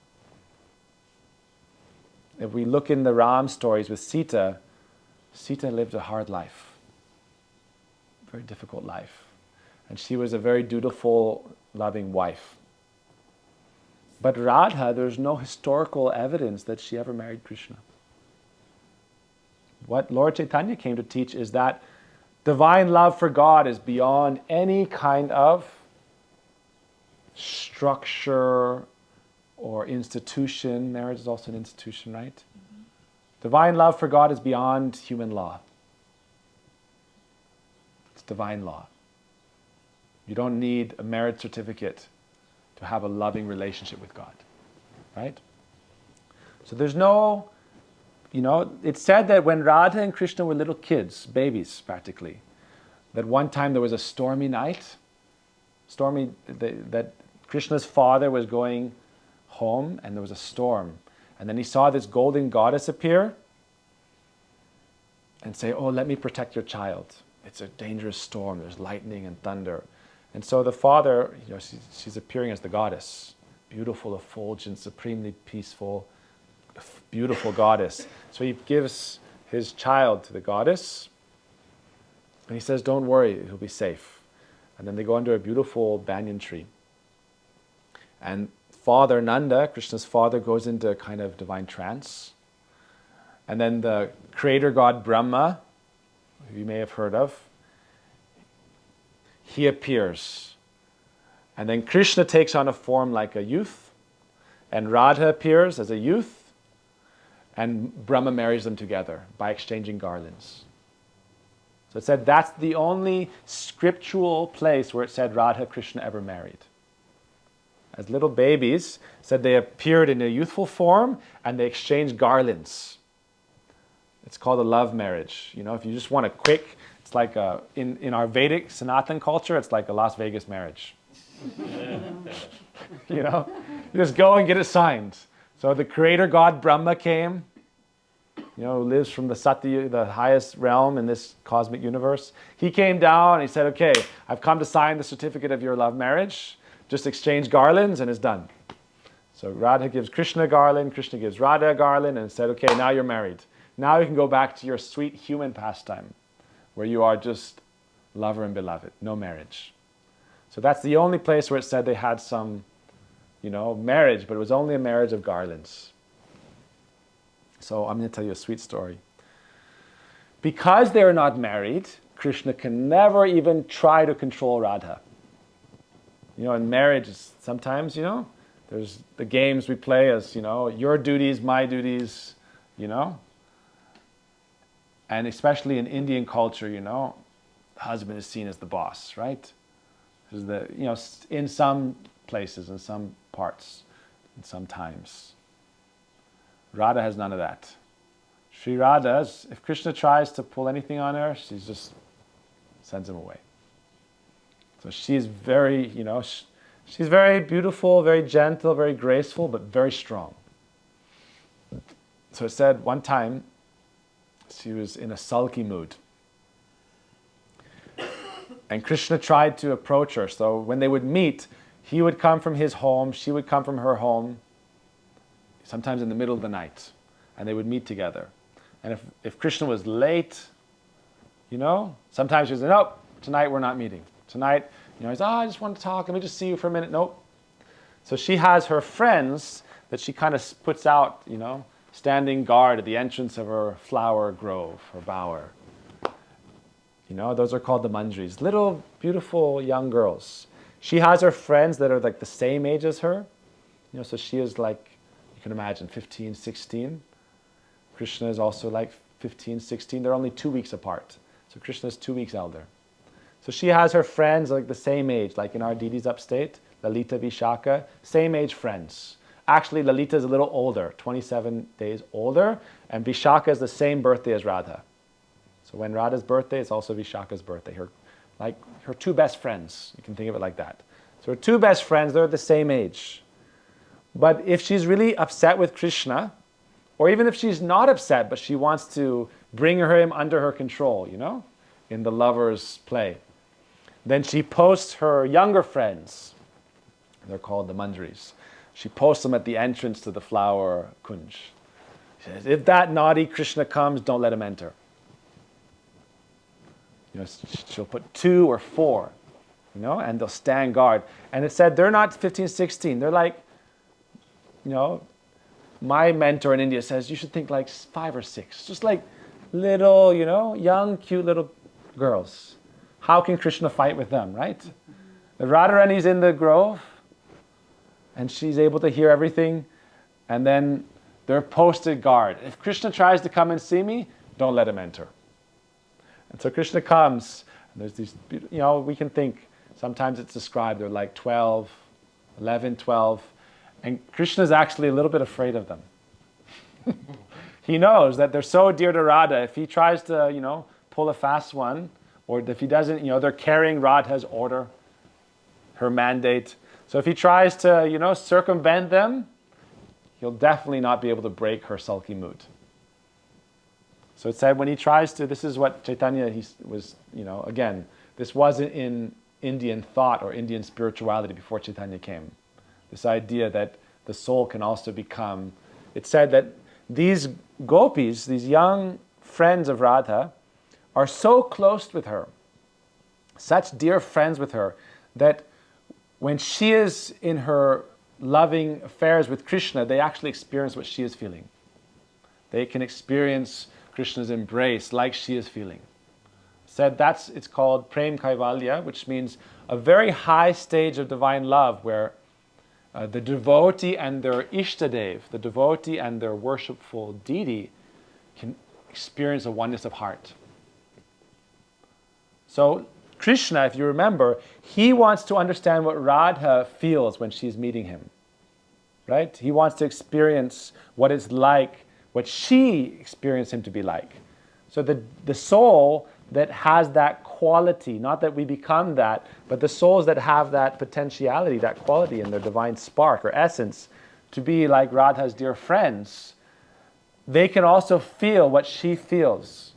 If we look in the Ram stories with Sita, Sita lived a hard life. Very difficult life. And she was a very dutiful, loving wife. But Radha, there's no historical evidence that she ever married Krishna. What Lord Chaitanya came to teach is that divine love for God is beyond any kind of structure or institution. Marriage is also an institution, right? Mm-hmm. Divine love for God is beyond human law. It's divine law. You don't need a marriage certificate to have a loving relationship with God, right? So there's no, it's said that when Radha and Krishna were little kids, babies practically, that one time there was a stormy night, that Krishna's father was going home and there was a storm. And then he saw this golden goddess appear and say, oh, let me protect your child. It's a dangerous storm, there's lightning and thunder. And so the father, she's appearing as the goddess, beautiful, effulgent, supremely peaceful, beautiful goddess. So he gives his child to the goddess, and he says, don't worry, he'll be safe. And then they go under a beautiful banyan tree. And Father Nanda, Krishna's father, goes into a kind of divine trance. And then the creator god Brahma, who you may have heard of, he appears. And then Krishna takes on a form like a youth, and Radha appears as a youth, and Brahma marries them together by exchanging garlands. So it said that's the only scriptural place where it said Radha Krishna ever married. As little babies, it said they appeared in a youthful form and they exchanged garlands. It's called a love marriage. If you just want a quick, it's like in our Vedic Sanatan culture, it's like a Las Vegas marriage. You just go and get it signed. So the creator god Brahma came, who lives from the Satya, the highest realm in this cosmic universe. He came down and he said, okay, I've come to sign the certificate of your love marriage. Just exchange garlands and it's done. So Radha gives Krishna a garland, Krishna gives Radha a garland, and said, okay, now you're married. Now you can go back to your sweet human pastime, where you are just lover and beloved, no marriage. So that's the only place where it said they had some, marriage, but it was only a marriage of garlands. So I'm going to tell you a sweet story. Because they are not married, Krishna can never even try to control Radha. In marriage, sometimes, there's the games we play as, your duties, my duties, And especially in Indian culture, the husband is seen as the boss, right? This is the, in some places, in some parts, in some times. Radha has none of that. Sri Radha, if Krishna tries to pull anything on her, she just sends him away. So she's very, she's very beautiful, very gentle, very graceful, but very strong. So it said one time she was in a sulky mood. And Krishna tried to approach her. So when they would meet, he would come from his home, she would come from her home, sometimes in the middle of the night. And they would meet together. And if Krishna was late, sometimes she would say, nope, tonight we're not meeting. Tonight, he's, I just want to talk, let me just see you for a minute. Nope. So she has her friends that she kind of puts out, standing guard at the entrance of her flower grove, her bower. Those are called the manjaris. Little, beautiful young girls. She has her friends that are like the same age as her. So she is like, you can imagine, 15, 16. Krishna is also like 15, 16. They're only 2 weeks apart. So Krishna is 2 weeks elder. So she has her friends like the same age, like in our Didi's upstate, Lalita, Vishaka, same age friends. Actually, Lalita is a little older, 27 days older, and Vishaka is the same birthday as Radha. So when Radha's birthday, it's also Vishaka's birthday. Her two best friends, you can think of it like that. So her two best friends, they're the same age. But if she's really upset with Krishna, or even if she's not upset, but she wants to bring him under her control, in the lover's play, then she posts her younger friends. They're called the manjaris. She posts them at the entrance to the flower kunj. She says, if that naughty Krishna comes, don't let him enter. She'll put 2 or 4, and they'll stand guard. And it said they're not 15, 16. They're like, my mentor in India says you should think like 5 or 6. Just like little, young, cute little girls. How can Krishna fight with them, right? The Radharani's in the grove, and she's able to hear everything, and then they're posted guard. If Krishna tries to come and see me, don't let him enter. And so Krishna comes, and there's these, we can think, sometimes it's described, they're like 12, 11, 12, and Krishna's actually a little bit afraid of them. He knows that they're so dear to Radha, if he tries to, pull a fast one, or if he doesn't, they're carrying Radha's order, her mandate. So if he tries to, circumvent them, he'll definitely not be able to break her sulky mood. So it said when he tries to, this is what Chaitanya, he was, again, this wasn't in Indian thought or Indian spirituality before Chaitanya came. This idea that the soul can also become, it said that these gopis, these young friends of Radha, are so close with her, such dear friends with her, that when she is in her loving affairs with Krishna, they actually experience what she is feeling. They can experience Krishna's embrace like she is feeling. Said it's called Prem Kaivalya, which means a very high stage of divine love where the devotee and their Ishtadev, the devotee and their worshipful deity, can experience a oneness of heart. So Krishna, if you remember, he wants to understand what Radha feels when she's meeting him. Right? He wants to experience what it's like, what she experienced him to be like. So the soul that has that quality, not that we become that, but the souls that have that potentiality, that quality in their divine spark or essence, to be like Radha's dear friends, they can also feel what she feels,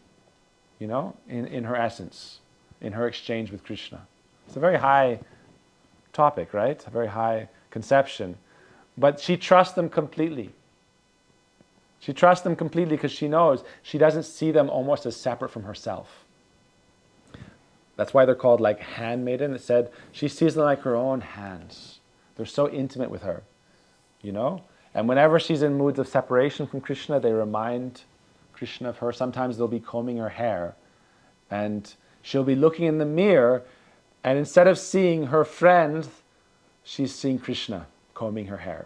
in her essence, in her exchange with Krishna. It's a very high topic, right? A very high conception. But she trusts them completely. She trusts them completely because she knows she doesn't see them almost as separate from herself. That's why they're called like handmaiden. It said she sees them like her own hands. They're so intimate with her, And whenever she's in moods of separation from Krishna, they remind Krishna of her. Sometimes they'll be combing her hair, and she'll be looking in the mirror, and instead of seeing her friend, she's seeing Krishna combing her hair.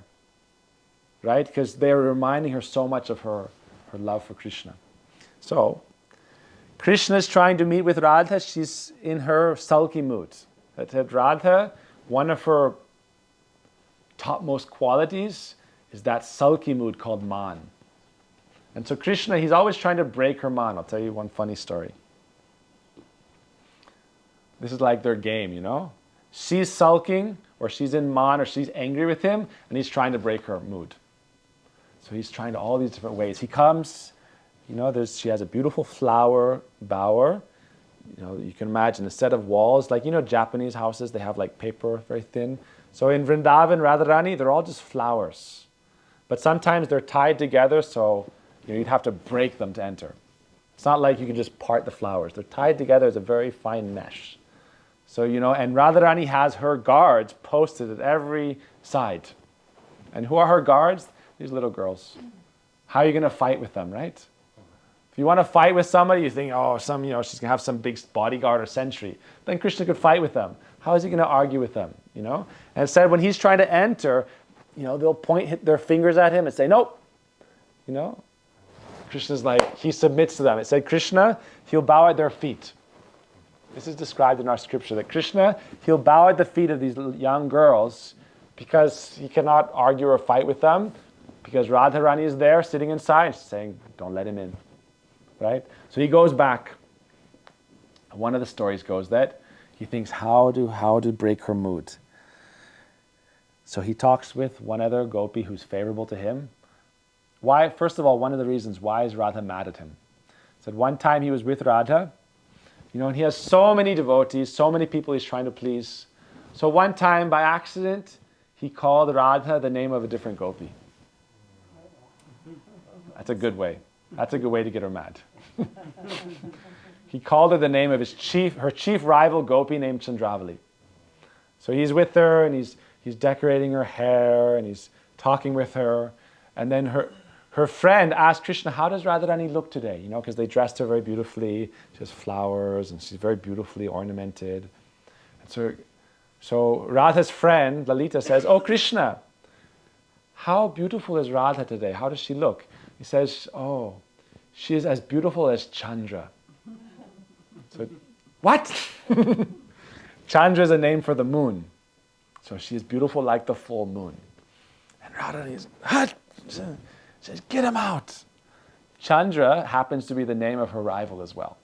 Right? Because they're reminding her so much of her love for Krishna. So, Krishna is trying to meet with Radha. She's in her sulky mood. That said Radha, one of her topmost qualities is that sulky mood called man. And so Krishna, he's always trying to break her man. I'll tell you one funny story. This is like their game, you know? She's sulking, or she's in man, or she's angry with him, and he's trying to break her mood. So he's trying to all these different ways. He comes, you know, she has a beautiful flower bower. You know, you can imagine a set of walls, like, you know, Japanese houses, they have like paper, very thin. So in Vrindavan, Radharani, they're all just flowers. But sometimes they're tied together, so you know, you'd have to break them to enter. It's not like you can just part the flowers. They're tied together as a very fine mesh. So, you know, and Radharani has her guards posted at every side. And who are her guards? These little girls. How are you going to fight with them, right? If you want to fight with somebody, you think, oh, she's going to have some big bodyguard or sentry. Then Krishna could fight with them. How is he going to argue with them, you know? And it said when he's trying to enter, you know, they'll hit their fingers at him and say, nope, you know? Krishna's like, he submits to them. It said Krishna, he'll bow at their feet. This is described in our scripture, that Krishna, he'll bow at the feet of these young girls because he cannot argue or fight with them, because Radharani is there sitting inside saying, don't let him in, right? So he goes back. One of the stories goes that he thinks, how to break her mood. So he talks with one other gopi who's favorable to him. Why? First of all, one of the reasons, why is Radha mad at him? He said one time he was with Radha, you know, and he has so many devotees, so many people he's trying to please. So one time, by accident, he called Radha the name of a different gopi. That's a good way. That's a good way to get her mad. He called her the name of her chief rival gopi named Chandravali. So he's with her, and he's decorating her hair, and he's talking with her. And then her friend asked Krishna, how does Radharani look today? You know, because they dressed her very beautifully. She has flowers, and she's very beautifully ornamented. And so Radha's friend, Lalita, says, oh, Krishna, how beautiful is Radha today? How does she look? He says, oh, she is as beautiful as Chandra. So, what? Chandra is a name for the moon. So she is beautiful like the full moon. And Radharani says, get him out. Chandra happens to be the name of her rival as well.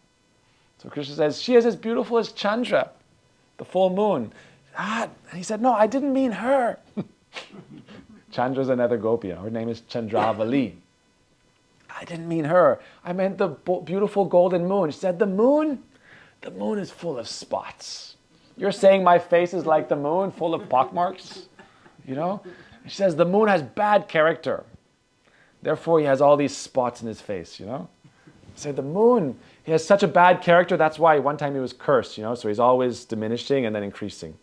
So Krishna says, she is as beautiful as Chandra, the full moon. And he said, no, I didn't mean her. Chandra is another gopi. Her name is Chandravali. I didn't mean her. I meant the beautiful golden moon. She said, the moon is full of spots. You're saying my face is like the moon, full of pockmarks? You know? She says, the moon has bad character. Therefore, he has all these spots in his face, you know? He said, the moon, he has such a bad character. That's why one time he was cursed, you know? So he's always diminishing and then increasing.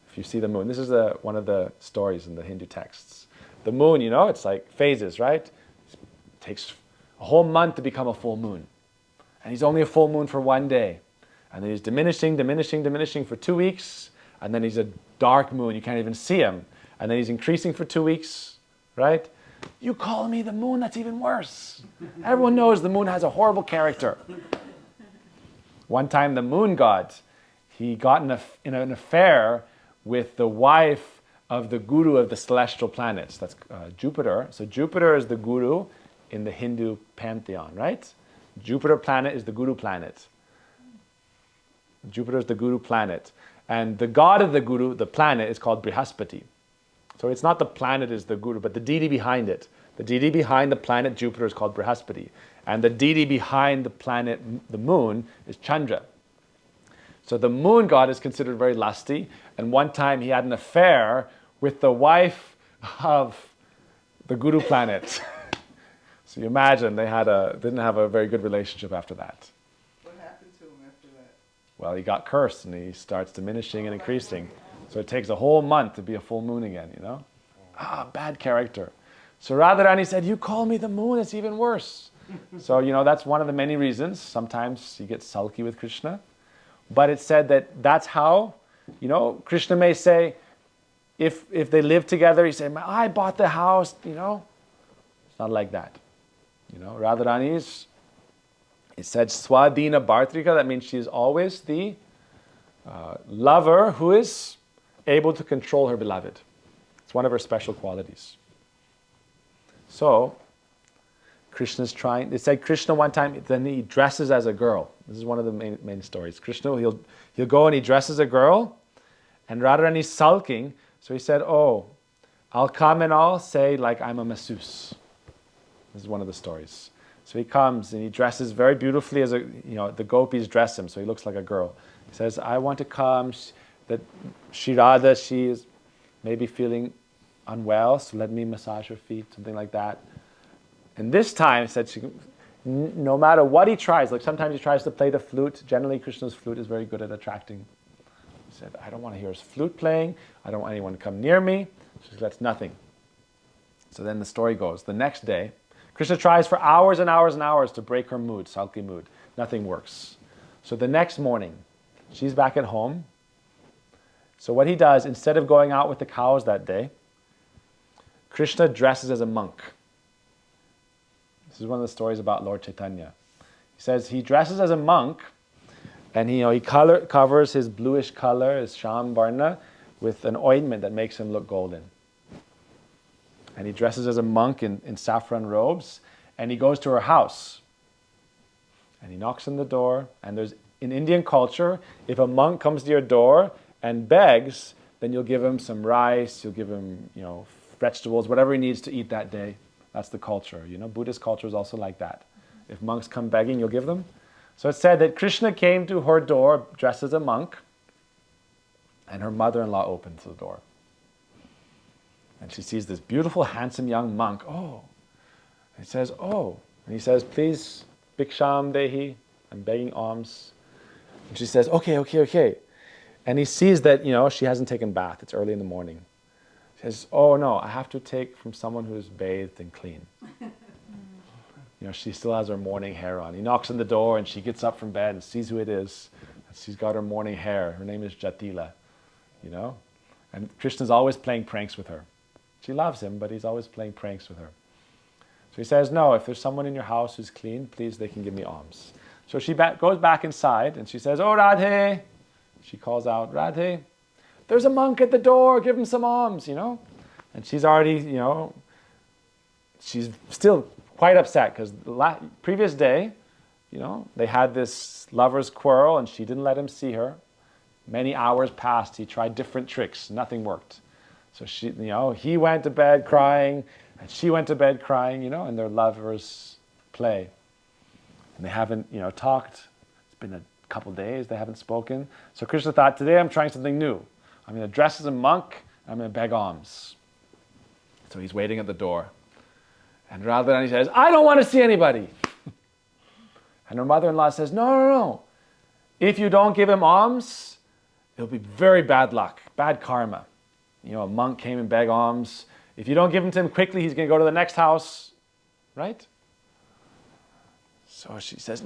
If you see the moon. This is one of the stories in the Hindu texts. The moon, you know, it's like phases, right? It takes a whole month to become a full moon. And he's only a full moon for one day. And then he's diminishing for 2 weeks. And then he's a dark moon. You can't even see him. And then he's increasing for 2 weeks, right? You call me the moon, that's even worse. Everyone knows the moon has a horrible character. One time the moon god, he got in an affair with the wife of the guru of the celestial planets. That's Jupiter. So Jupiter is the guru in the Hindu pantheon, right? Jupiter planet is the guru planet. Jupiter is the guru planet. And the god of the guru, the planet, is called Brihaspati. So it's not the planet is the guru, but the deity behind it. The deity behind the planet Jupiter is called Brihaspati. And the deity behind the planet, the moon, is Chandra. So the moon god is considered very lusty. And one time he had an affair with the wife of the guru planet. So you imagine they didn't have a very good relationship after that. What happened to him after that? Well, he got cursed and he starts diminishing and increasing. So it takes a whole month to be a full moon again, you know? Bad character. So Radharani said, you call me the moon, it's even worse. So, you know, that's one of the many reasons. Sometimes you get sulky with Krishna. But it said that's how, you know, Krishna may say, if they live together, he say, I bought the house, you know. It's not like that. You know, Radharani's, it said Swadhina Bhartrika, that means she is always the lover who is able to control her beloved. It's one of her special qualities. So, Krishna's trying, they said Krishna one time, then he dresses as a girl. This is one of the main stories. Krishna, he'll go and he dresses a girl, and Radharani's sulking, so he said, oh, I'll come and I'll say like I'm a masseuse. This is one of the stories. So he comes and he dresses very beautifully as the gopis dress him, so he looks like a girl. He says, I want to come, that Shri Radha, she is maybe feeling unwell, so let me massage her feet, something like that. And this time, said no matter what he tries, like sometimes he tries to play the flute. Generally, Krishna's flute is very good at attracting. He said, I don't want to hear his flute playing. I don't want anyone to come near me. She said, that's nothing. So then the story goes. The next day, Krishna tries for hours and hours and hours to break her mood, sulky mood. Nothing works. So the next morning, she's back at home. So what he does, instead of going out with the cows that day, Krishna dresses as a monk. This is one of the stories about Lord Chaitanya. He says he dresses as a monk, and he covers his bluish color, his sham varna, with an ointment that makes him look golden. And he dresses as a monk in saffron robes, and he goes to her house. And he knocks on the door, and in Indian culture, if a monk comes to your door and begs, then you'll give him some rice, you'll give him, vegetables, whatever he needs to eat that day. That's the culture. Buddhist culture is also like that. If monks come begging, you'll give them. So it's said that Krishna came to her door dressed as a monk, and her mother-in-law opens the door. And she sees this beautiful, handsome young monk. Oh. And he says, oh. And he says, please, bhiksham dehi. I'm begging alms. And she says, okay. And he sees that, she hasn't taken bath. It's early in the morning. He says, oh no, I have to take from someone who's bathed and clean. She still has her morning hair on. He knocks on the door and she gets up from bed and sees who it is. And she's got her morning hair. Her name is Jatila, And Krishna's always playing pranks with her. She loves him, but he's always playing pranks with her. So he says, no, if there's someone in your house who's clean, please, they can give me alms. So she goes back inside and she says, oh, Radhe. She calls out, Radhe, there's a monk at the door, give him some alms, And she's already, she's still quite upset because the previous day, they had this lover's quarrel and she didn't let him see her. Many hours passed. He tried different tricks. Nothing worked. So he went to bed crying and she went to bed crying, and their lovers play. And they haven't, talked. It's been a couple days. They haven't spoken. So Krishna thought, today I'm trying something new. I'm going to dress as a monk. I'm going to beg alms. So he's waiting at the door. And Radharani says, I don't want to see anybody. And her mother-in-law says, no. If you don't give him alms, it'll be very bad luck, bad karma. A monk came and begged alms. If you don't give him to him quickly, he's going to go to the next house. Right? So she says,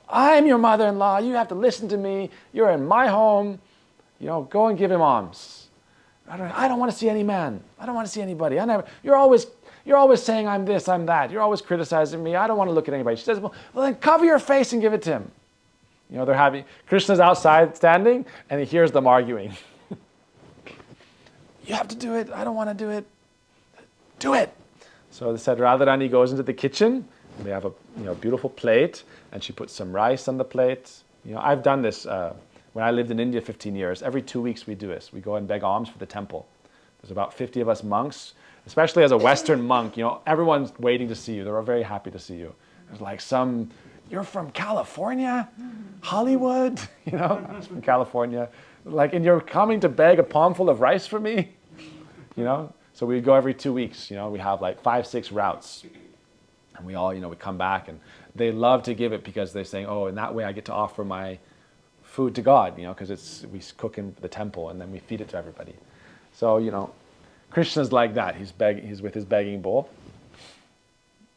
I'm your mother-in-law. You have to listen to me. You're in my home. Go and give him alms. I don't want to see any man. I don't want to see anybody. You're always saying I'm this, I'm that. You're always criticizing me. I don't want to look at anybody. She says, well then cover your face and give it to him. They're having, Krishna's outside standing and he hears them arguing. You have to do it. I don't want to do it. Do it. So they said Radharani goes into the kitchen. And they have a beautiful plate and she puts some rice on the plate. I've done this when I lived in India 15 years. Every 2 weeks we do this. We go and beg alms for the temple. There's about 50 of us monks. Especially as a Western monk, everyone's waiting to see you. They're very happy to see you. There's like you're from California? Hollywood? I'm from California. And you're coming to beg a palmful of rice for me? So we go every 2 weeks. We have like 5-6 routes. And we all, we come back and they love to give it because they're saying, oh, in that way I get to offer my food to God, because we cook in the temple and then we feed it to everybody. So, Krishna's like that. He's with his begging bowl.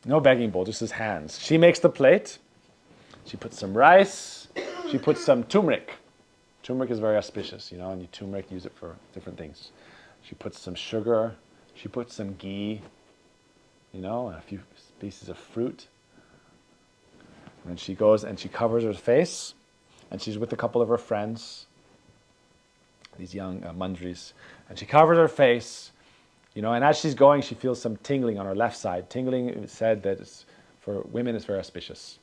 No begging bowl, just his hands. She makes the plate. She puts some rice. She puts some turmeric. Turmeric is very auspicious, and you turmeric, use it for different things. She puts some sugar. She puts some ghee, and a few pieces of fruit. And then she goes and she covers her face. And she's with a couple of her friends. these young manjaris. And she covers her face, and as she's going, she feels some tingling on her left side. Tingling, it said that for women it's very auspicious.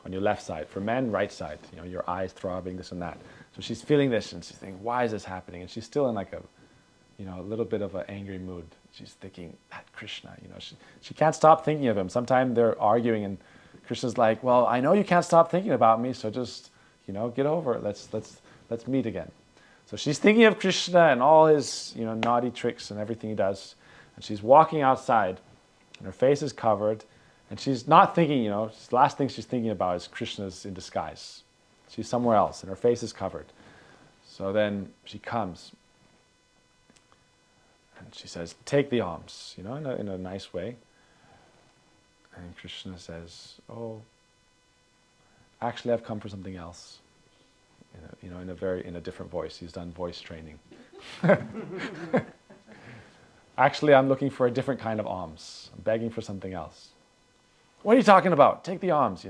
On your left side. For men, right side. Your eyes throbbing, this and that. So she's feeling this, and she's thinking, why is this happening? And she's still in like a little bit of an angry mood. She's thinking, that Krishna, she can't stop thinking of him. Sometimes they're arguing, and Krishna's like, well, I know you can't stop thinking about me, so just, get over it. Let's meet again. So she's thinking of Krishna and all his, naughty tricks and everything he does. And she's walking outside, and her face is covered, and she's not thinking, the last thing she's thinking about is Krishna's in disguise. She's somewhere else, and her face is covered. So then she comes, and she says, take the alms, in a nice way. And Krishna says, oh, actually I've come for something else. In a different voice. He's done voice training. Actually, I'm looking for a different kind of alms. I'm begging for something else. What are you talking about? Take the alms,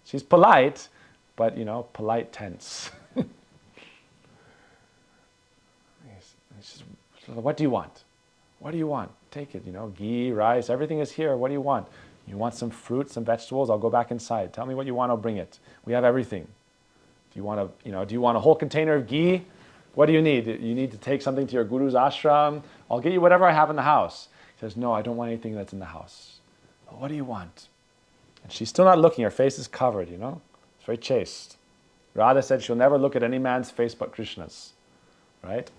She's polite, but, polite tense. He says, what do you want? What do you want? Take it, ghee, rice, everything is here. What do you want? You want some fruit, some vegetables? I'll go back inside. Tell me what you want, I'll bring it. We have everything. Do you want a whole container of ghee? What do you need? You need to take something to your guru's ashram? I'll get you whatever I have in the house. He says, no, I don't want anything that's in the house. Well, what do you want? And she's still not looking. Her face is covered, It's very chaste. Radha said she'll never look at any man's face but Krishna's. Right?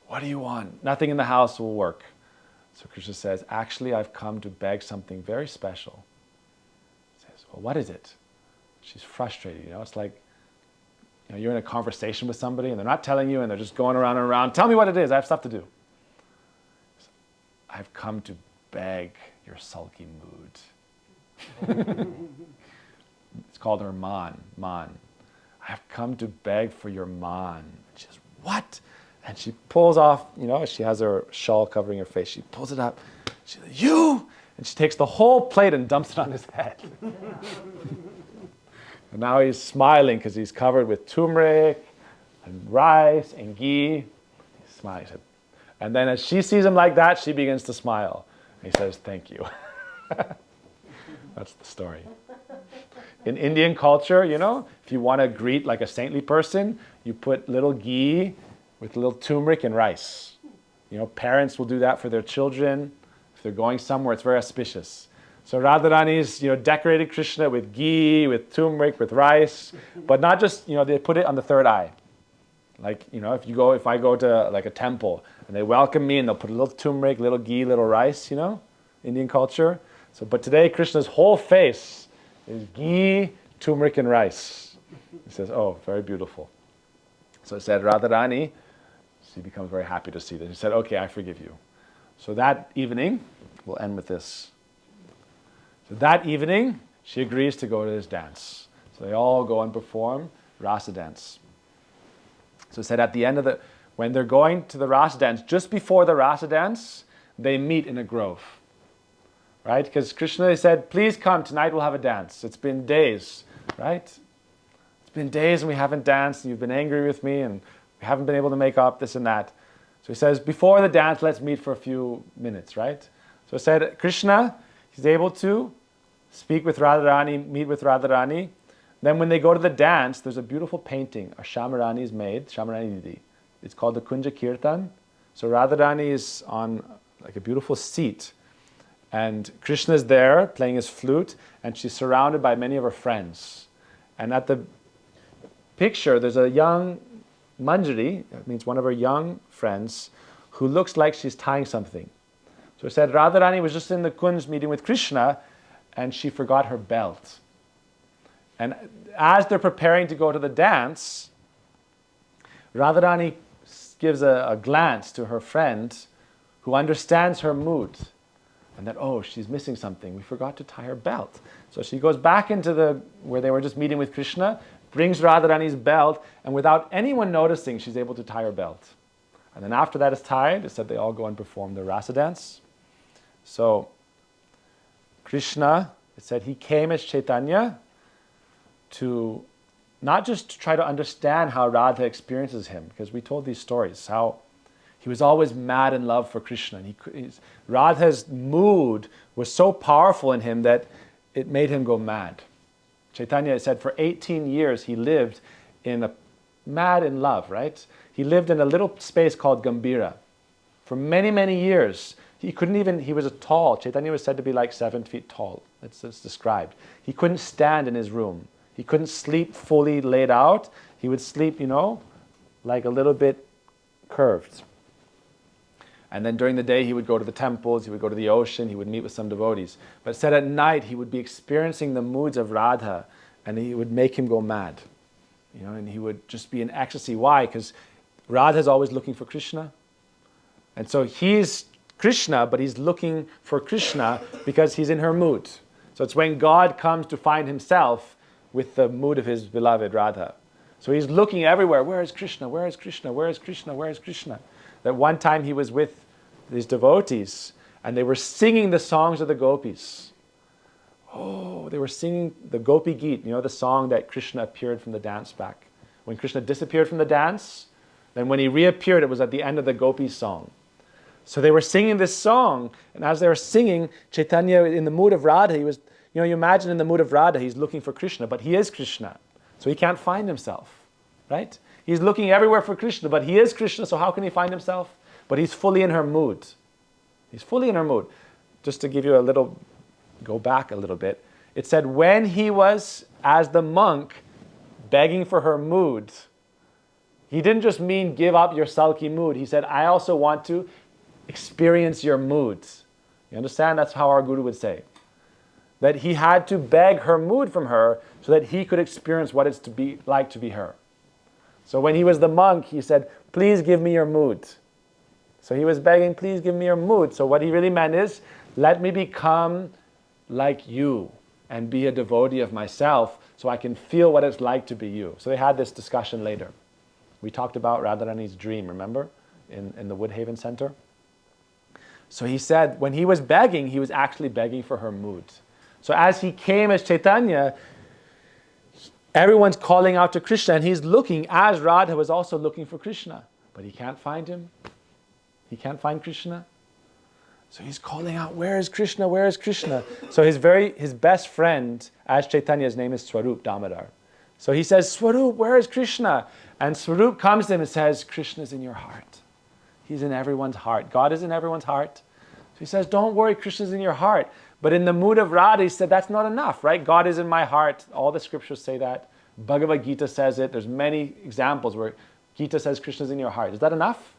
What do you want? Nothing in the house will work. So Krishna says, actually, I've come to beg something very special. He says, well, what is it? She's frustrated, It's like, you're in a conversation with somebody and they're not telling you and they're just going around and around. Tell me what it is. I have stuff to do. I've come to beg your sulky mood. It's called her man. I've come to beg for your man. She says, what? And she pulls off, she has her shawl covering her face. She pulls it up. She says, you! And she takes the whole plate and dumps it on his head. And now he's smiling because he's covered with turmeric and rice and ghee. He's smiling. And then as she sees him like that, she begins to smile. And he says, thank you. That's the story. In Indian culture, if you want to greet like a saintly person, you put little ghee with little turmeric and rice. Parents will do that for their children. If they're going somewhere, it's very auspicious. So Radharani's, decorated Krishna with ghee, with turmeric, with rice, but not just, they put it on the third eye. Like, if I go to like a temple and they welcome me and they'll put a little turmeric, little ghee, little rice, Indian culture. So, but today Krishna's whole face is ghee, turmeric, and rice. He says, oh, very beautiful. So it said, Radharani, she becomes very happy to see this. He said, okay, I forgive you. So that evening, we'll end with this. So that evening, she agrees to go to this dance. So they all go and perform rasa dance. So it said at the end of when they're going to the rasa dance, just before the rasa dance, they meet in a grove. Right? Because Krishna said, please come, tonight we'll have a dance. It's been days, right? It's been days and we haven't danced, and you've been angry with me, and we haven't been able to make up, this and that. So he says, before the dance, let's meet for a few minutes, right? So it said, Krishna, he's able to speak with Radharani, meet with Radharani. Then when they go to the dance, there's a beautiful painting Shamarani's made, Shamarani Didi. It's called the Kunja Kirtan. So Radharani is on like a beautiful seat. And Krishna is there playing his flute, and she's surrounded by many of her friends. And at the picture, there's a young Manjari, that means one of her young friends, who looks like she's tying something. So it said Radharani was just in the Kunj meeting with Krishna, and she forgot her belt. And as they're preparing to go to the dance, Radharani gives a glance to her friend who understands her mood. And that, oh, she's missing something. We forgot to tie her belt. So she goes back into where they were just meeting with Krishna, brings Radharani's belt, and without anyone noticing, she's able to tie her belt. And then after that is tied, it said they all go and perform the rasa dance. So Krishna, it said he came as Chaitanya to not just to try to understand how Radha experiences him, because we told these stories, how he was always mad in love for Krishna. And Radha's mood was so powerful in him that it made him go mad. Chaitanya said for 18 years he lived mad in love, right? He lived in a little space called Gambhira. For many, many years, he was tall. Chaitanya was said to be like 7 feet tall. It's described. He couldn't stand in his room. He couldn't sleep fully laid out. He would sleep, like a little bit curved. And then during the day, he would go to the temples, he would go to the ocean, he would meet with some devotees. But said at night, he would be experiencing the moods of Radha, and he would make him go mad. And he would just be in ecstasy. Why? Because Radha is always looking for Krishna. And so he's Krishna, but he's looking for Krishna because he's in her mood. So it's when God comes to find himself with the mood of his beloved Radha. So he's looking everywhere. Where is Krishna? Where is Krishna? Where is Krishna? Where is Krishna? That one time he was with these devotees and they were singing the songs of the gopis. Oh, they were singing the Gopi Geet, the song that Krishna appeared from the dance back. When Krishna disappeared from the dance, then when he reappeared, it was at the end of the Gopi song. So they were singing this song, and as they were singing, Chaitanya, in the mood of Radha, he was, you imagine in the mood of Radha, he's looking for Krishna, but he is Krishna. So he can't find himself, right? He's looking everywhere for Krishna, but he is Krishna, so how can he find himself? But he's fully in her mood. He's fully in her mood. Just to give you go back a little bit, it said when he was, as the monk, begging for her mood, he didn't just mean give up your sulky mood. He said, I also want to experience your moods. You understand? That's how our Guru would say. That he had to beg her mood from her so that he could experience what it's to be like to be her. So when he was the monk, he said, please give me your mood. So he was begging, please give me your mood. So what he really meant is, let me become like you and be a devotee of myself so I can feel what it's like to be you. So they had this discussion later. We talked about Radharani's dream, remember? In the Woodhaven Center. So he said, when he was begging, he was actually begging for her mood. So as he came as Chaitanya, everyone's calling out to Krishna, and he's looking, as Radha was also looking for Krishna. But he can't find him. He can't find Krishna. So he's calling out, where is Krishna? Where is Krishna? So his best friend, as Chaitanya's name is Swarup Damodar. So he says, Swarup, where is Krishna? And Swarup comes to him and says, Krishna's in your heart. He's in everyone's heart. God is in everyone's heart. So he says, don't worry, Krishna's in your heart. But in the mood of Radha, he said, that's not enough, right? God is in my heart. All the scriptures say that. Bhagavad Gita says it. There's many examples where Gita says Krishna's in your heart. Is that enough?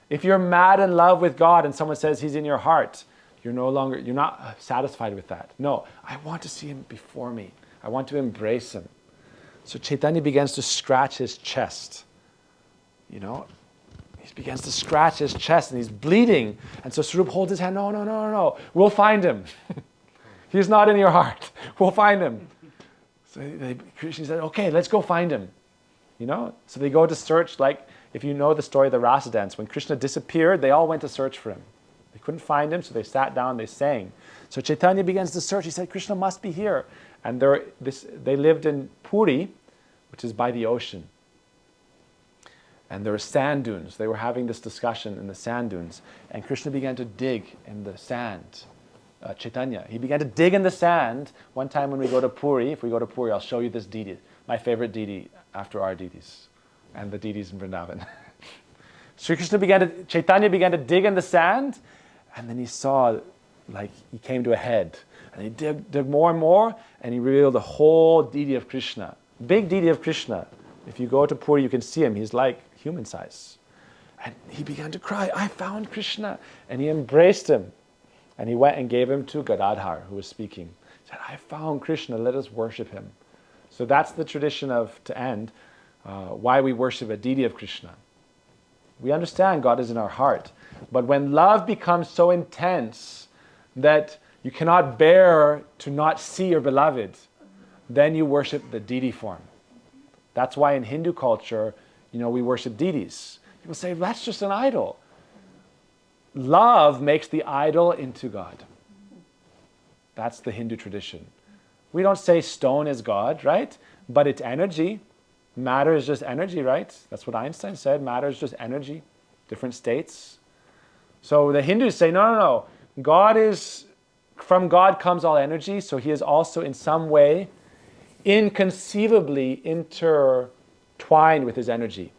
If you're mad in love with God and someone says he's in your heart, you're not satisfied with that. No, I want to see him before me. I want to embrace him. So Chaitanya begins to scratch his chest. He begins to scratch his chest and he's bleeding. And so Swarup holds his hand, no. We'll find him. He's not in your heart. We'll find him. So Krishna said, okay, let's go find him. So they go to search, like if you know the story of the Rasa dance, when Krishna disappeared, they all went to search for him. They couldn't find him, so they sat down, they sang. So Chaitanya begins to search. He said, Krishna must be here. And they lived in Puri, which is by the ocean. And there were sand dunes. They were having this discussion in the sand dunes. And Krishna began to dig in the sand. Chaitanya, he began to dig in the sand. One time when we go to Puri, if we go to Puri, I'll show you this deity, my favorite deity after our deities, and the deities in Vrindavan. Chaitanya began to dig in the sand, and then he saw, he came to a head. And he dug more and more, and he revealed the whole deity of Krishna. Big deity of Krishna. If you go to Puri, you can see him. He's like human size. And he began to cry, I found Krishna. And he embraced him. And he went and gave him to Gadadhar, who was speaking. He said, I found Krishna, let us worship him. So that's the tradition to end, why we worship a deity of Krishna. We understand God is in our heart. But when love becomes so intense that you cannot bear to not see your beloved, then you worship the deity form. That's why in Hindu culture, we worship deities. People say, that's just an idol. Love makes the idol into God. That's the Hindu tradition. We don't say stone is God, right? But it's energy. Matter is just energy, right? That's what Einstein said. Matter is just energy, different states. So the Hindus say, no. From God comes all energy, so he is also in some way inconceivably intertwined with his energy.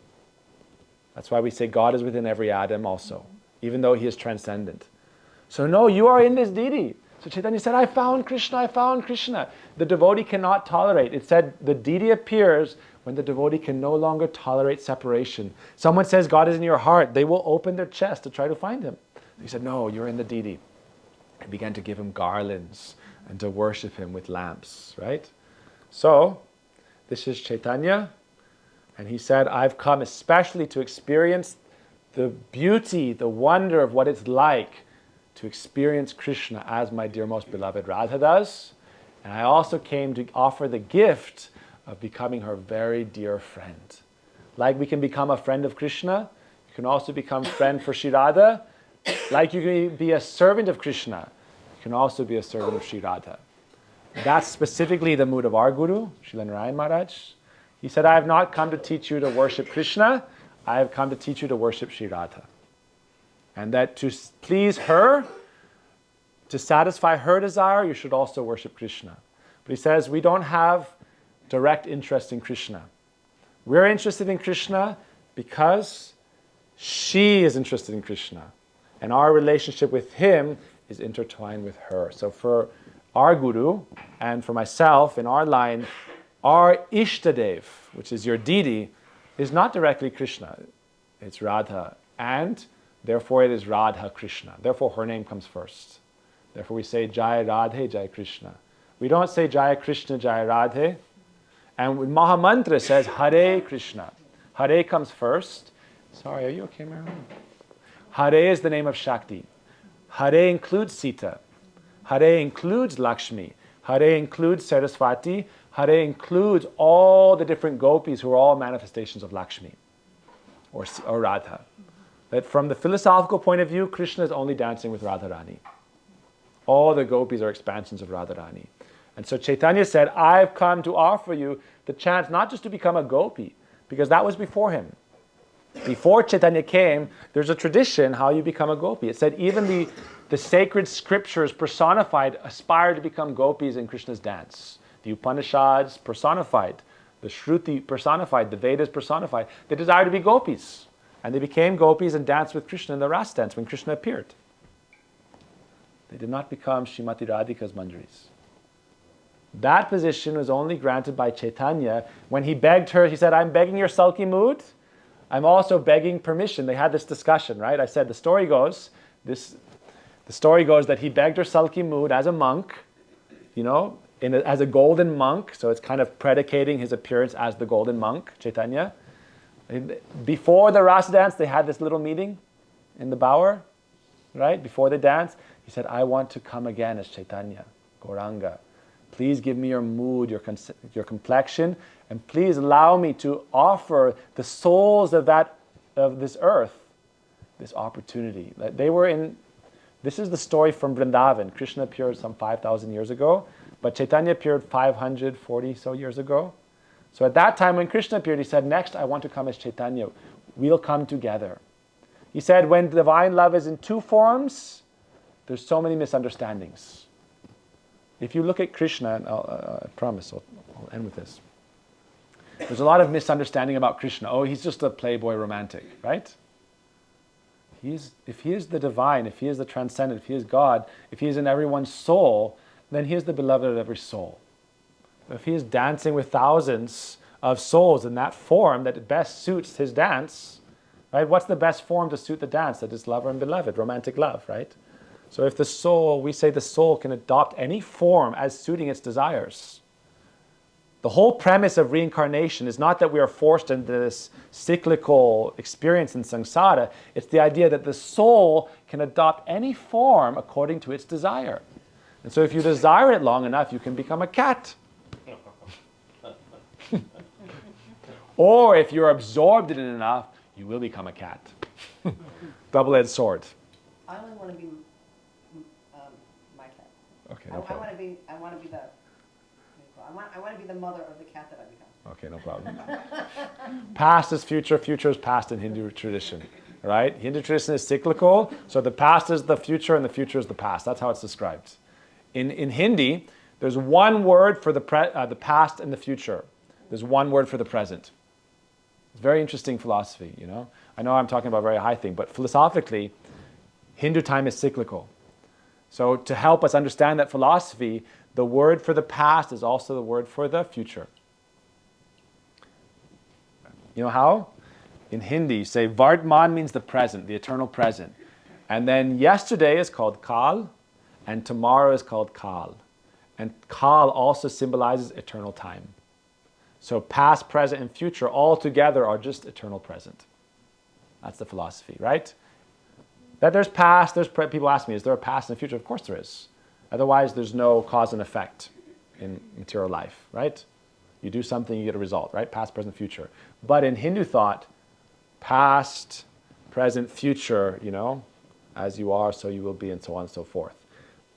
That's why we say God is within every atom also, even though he is transcendent. So no, you are in this deity. So Chaitanya said, I found Krishna, I found Krishna. The devotee cannot tolerate. It said the deity appears when the devotee can no longer tolerate separation. Someone says God is in your heart, they will open their chest to try to find him. He said, no, you're in the deity. And began to give him garlands and to worship him with lamps, right? So, this is Chaitanya. And he said, I've come especially to experience the beauty, the wonder of what it's like to experience Krishna as my dear most beloved Radha does. And I also came to offer the gift of becoming her very dear friend. Like we can become a friend of Krishna, you can also become friend for Sri Radha. Like you can be a servant of Krishna, you can also be a servant of Sri Radha. That's specifically the mood of our Guru, Srila Narayan Maharaj. He said, I have not come to teach you to worship Krishna, I have come to teach you to worship Sri Radha. And that to please her, to satisfy her desire, you should also worship Krishna. But he says, we don't have direct interest in Krishna. We're interested in Krishna because she is interested in Krishna. And our relationship with him is intertwined with her. So for our Guru, and for myself in our line, our Ishtadev, which is your deity, is not directly Krishna. It's Radha. And therefore it is Radha Krishna. Therefore her name comes first. Therefore we say Jai Radhe, Jai Krishna. We don't say Jai Krishna, Jai Radhe. And Mahamantra says Hare Krishna. Hare comes first. Sorry, are you okay, Marilyn? Hare is the name of Shakti. Hare includes Sita. Hare includes Lakshmi. Hare includes Saraswati. Hare includes all the different gopis who are all manifestations of Lakshmi or Radha. That from the philosophical point of view, Krishna is only dancing with Radharani. All the gopis are expansions of Radharani. And so Chaitanya said, I've come to offer you the chance not just to become a gopi, because that was before him. Before Chaitanya came, there's a tradition how you become a gopi. It said even the sacred scriptures personified aspire to become gopis in Krishna's dance. The Upanishads personified, the Shruti personified, the Vedas personified. They desired to be gopis. And they became gopis and danced with Krishna in the Ras dance when Krishna appeared. They did not become Srimati Radhika's manjaris. That position was only granted by Chaitanya when he begged her. He said, I'm begging your sulky mood. I'm also begging permission. They had this discussion, right? I said the story goes that he begged her sulky mood as a monk, as a golden monk. So it's kind of predicating his appearance as the golden monk, Chaitanya. Before the Rasa dance, they had this little meeting in the bower, right? Before the dance, he said, I want to come again as Chaitanya, Gauranga. Please give me your mood, your complexion, and please allow me to offer the souls of this earth this opportunity. This is the story from Vrindavan. Krishna appeared some 5,000 years ago, but Chaitanya appeared 540 so years ago. So at that time when Krishna appeared, he said, next I want to come as Chaitanya. We'll come together. He said, when divine love is in two forms, there's so many misunderstandings. If you look at Krishna, and I promise I'll end with this. There's a lot of misunderstanding about Krishna. Oh, he's just a playboy romantic, right? If he is the divine, if he is the transcendent, if he is God, if he is in everyone's soul, then he is the beloved of every soul. If he is dancing with thousands of souls in that form that best suits his dance, right? What's the best form to suit the dance? That is lover and beloved, romantic love, right? So if we say the soul can adopt any form as suiting its desires. The whole premise of reincarnation is not that we are forced into this cyclical experience in samsara. It's the idea that the soul can adopt any form according to its desire. And so if you desire it long enough, you can become a cat. Or if you're absorbed in it enough, you will become a cat. Double-edged sword. I only want to be my cat. Okay, I want to be the mother of the cat that I become. Okay, no problem. Past is future, future is past in Hindu tradition, right? Hindu tradition is cyclical, so the past is the future and the future is the past. That's how it's described. In Hindi, there's one word for the past and the future. There's one word for the present. It's very interesting philosophy, you know. I know I'm talking about a very high thing, but philosophically, Hindu time is cyclical. So to help us understand that philosophy, the word for the past is also the word for the future. You know how? In Hindi, you say Vardman means the present, the eternal present. And then yesterday is called Kal, and tomorrow is called Kal. And Kal also symbolizes eternal time. So past, present, and future all together are just eternal present. That's the philosophy, right? That there's past, people ask me, is there a past and a future? Of course there is. Otherwise, there's no cause and effect in material life, right? You do something, you get a result, right? Past, present, future. But in Hindu thought, past, present, future, you know, as you are, so you will be, and so on and so forth.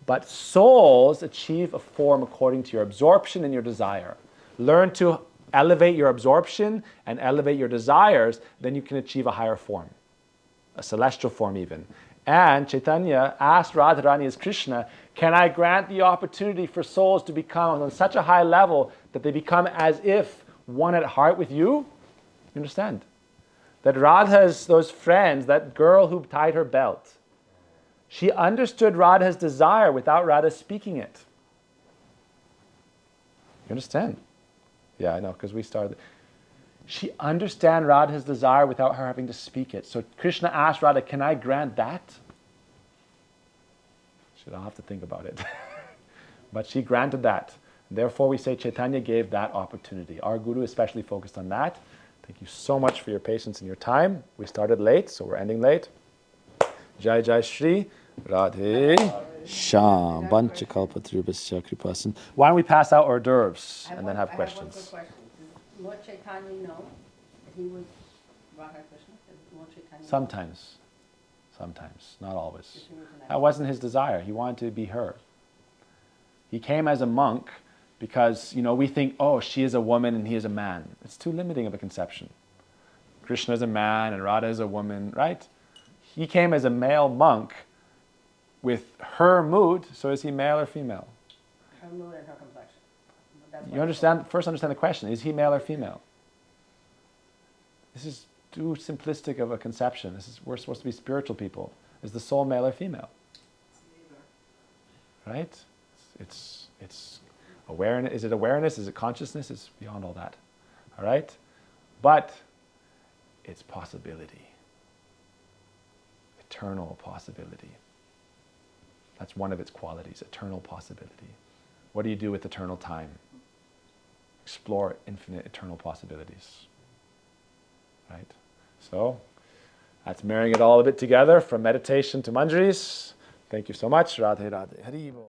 But souls achieve a form according to your absorption and your desire. Learn to elevate your absorption and elevate your desires, then you can achieve a higher form, a celestial form even. And Chaitanya asked Radharani as Krishna, can I grant the opportunity for souls to become on such a high level that they become as if one at heart with you? You understand? That Radha's, those friends, that girl who tied her belt, she understood Radha's desire without Radha speaking it. You understand? Yeah, I know, because we started. She understands Radha's desire without her having to speak it. So Krishna asked Radha, can I grant that? I'll have to think about it. But she granted that. Therefore, we say Chaitanya gave that opportunity. Our Guru especially focused on that. Thank you so much for your patience and your time. We started late, so we're ending late. Jai Jai Shri Radhe Shyam Vanchakalpatrubhasya Kripasin. Why don't we pass out hors d'oeuvres and then have questions? I have one quick question. Does Lord Chaitanya know that he was Radha Krishna? Does Lord Chaitanya know? Sometimes, not always. That wasn't his desire. He wanted to be her. He came as a monk because, you know, we think, oh, she is a woman and he is a man. It's too limiting of a conception. Krishna is a man and Radha is a woman, right? He came as a male monk with her mood, so is he male or female? Her mood and her complexion. That's You understand? First understand the question. Is he male or female? This is too simplistic of a conception. We're supposed to be spiritual people. Is the soul male or female? Right? It's awareness. Is it awareness? Is it consciousness? It's beyond all that. All right? But it's possibility. Eternal possibility. That's one of its qualities, eternal possibility. What do you do with eternal time? Explore infinite eternal possibilities. Right? So, that's marrying it all a bit together from meditation to manjaris. Thank you so much. Radhe Radhe. Hari Bol.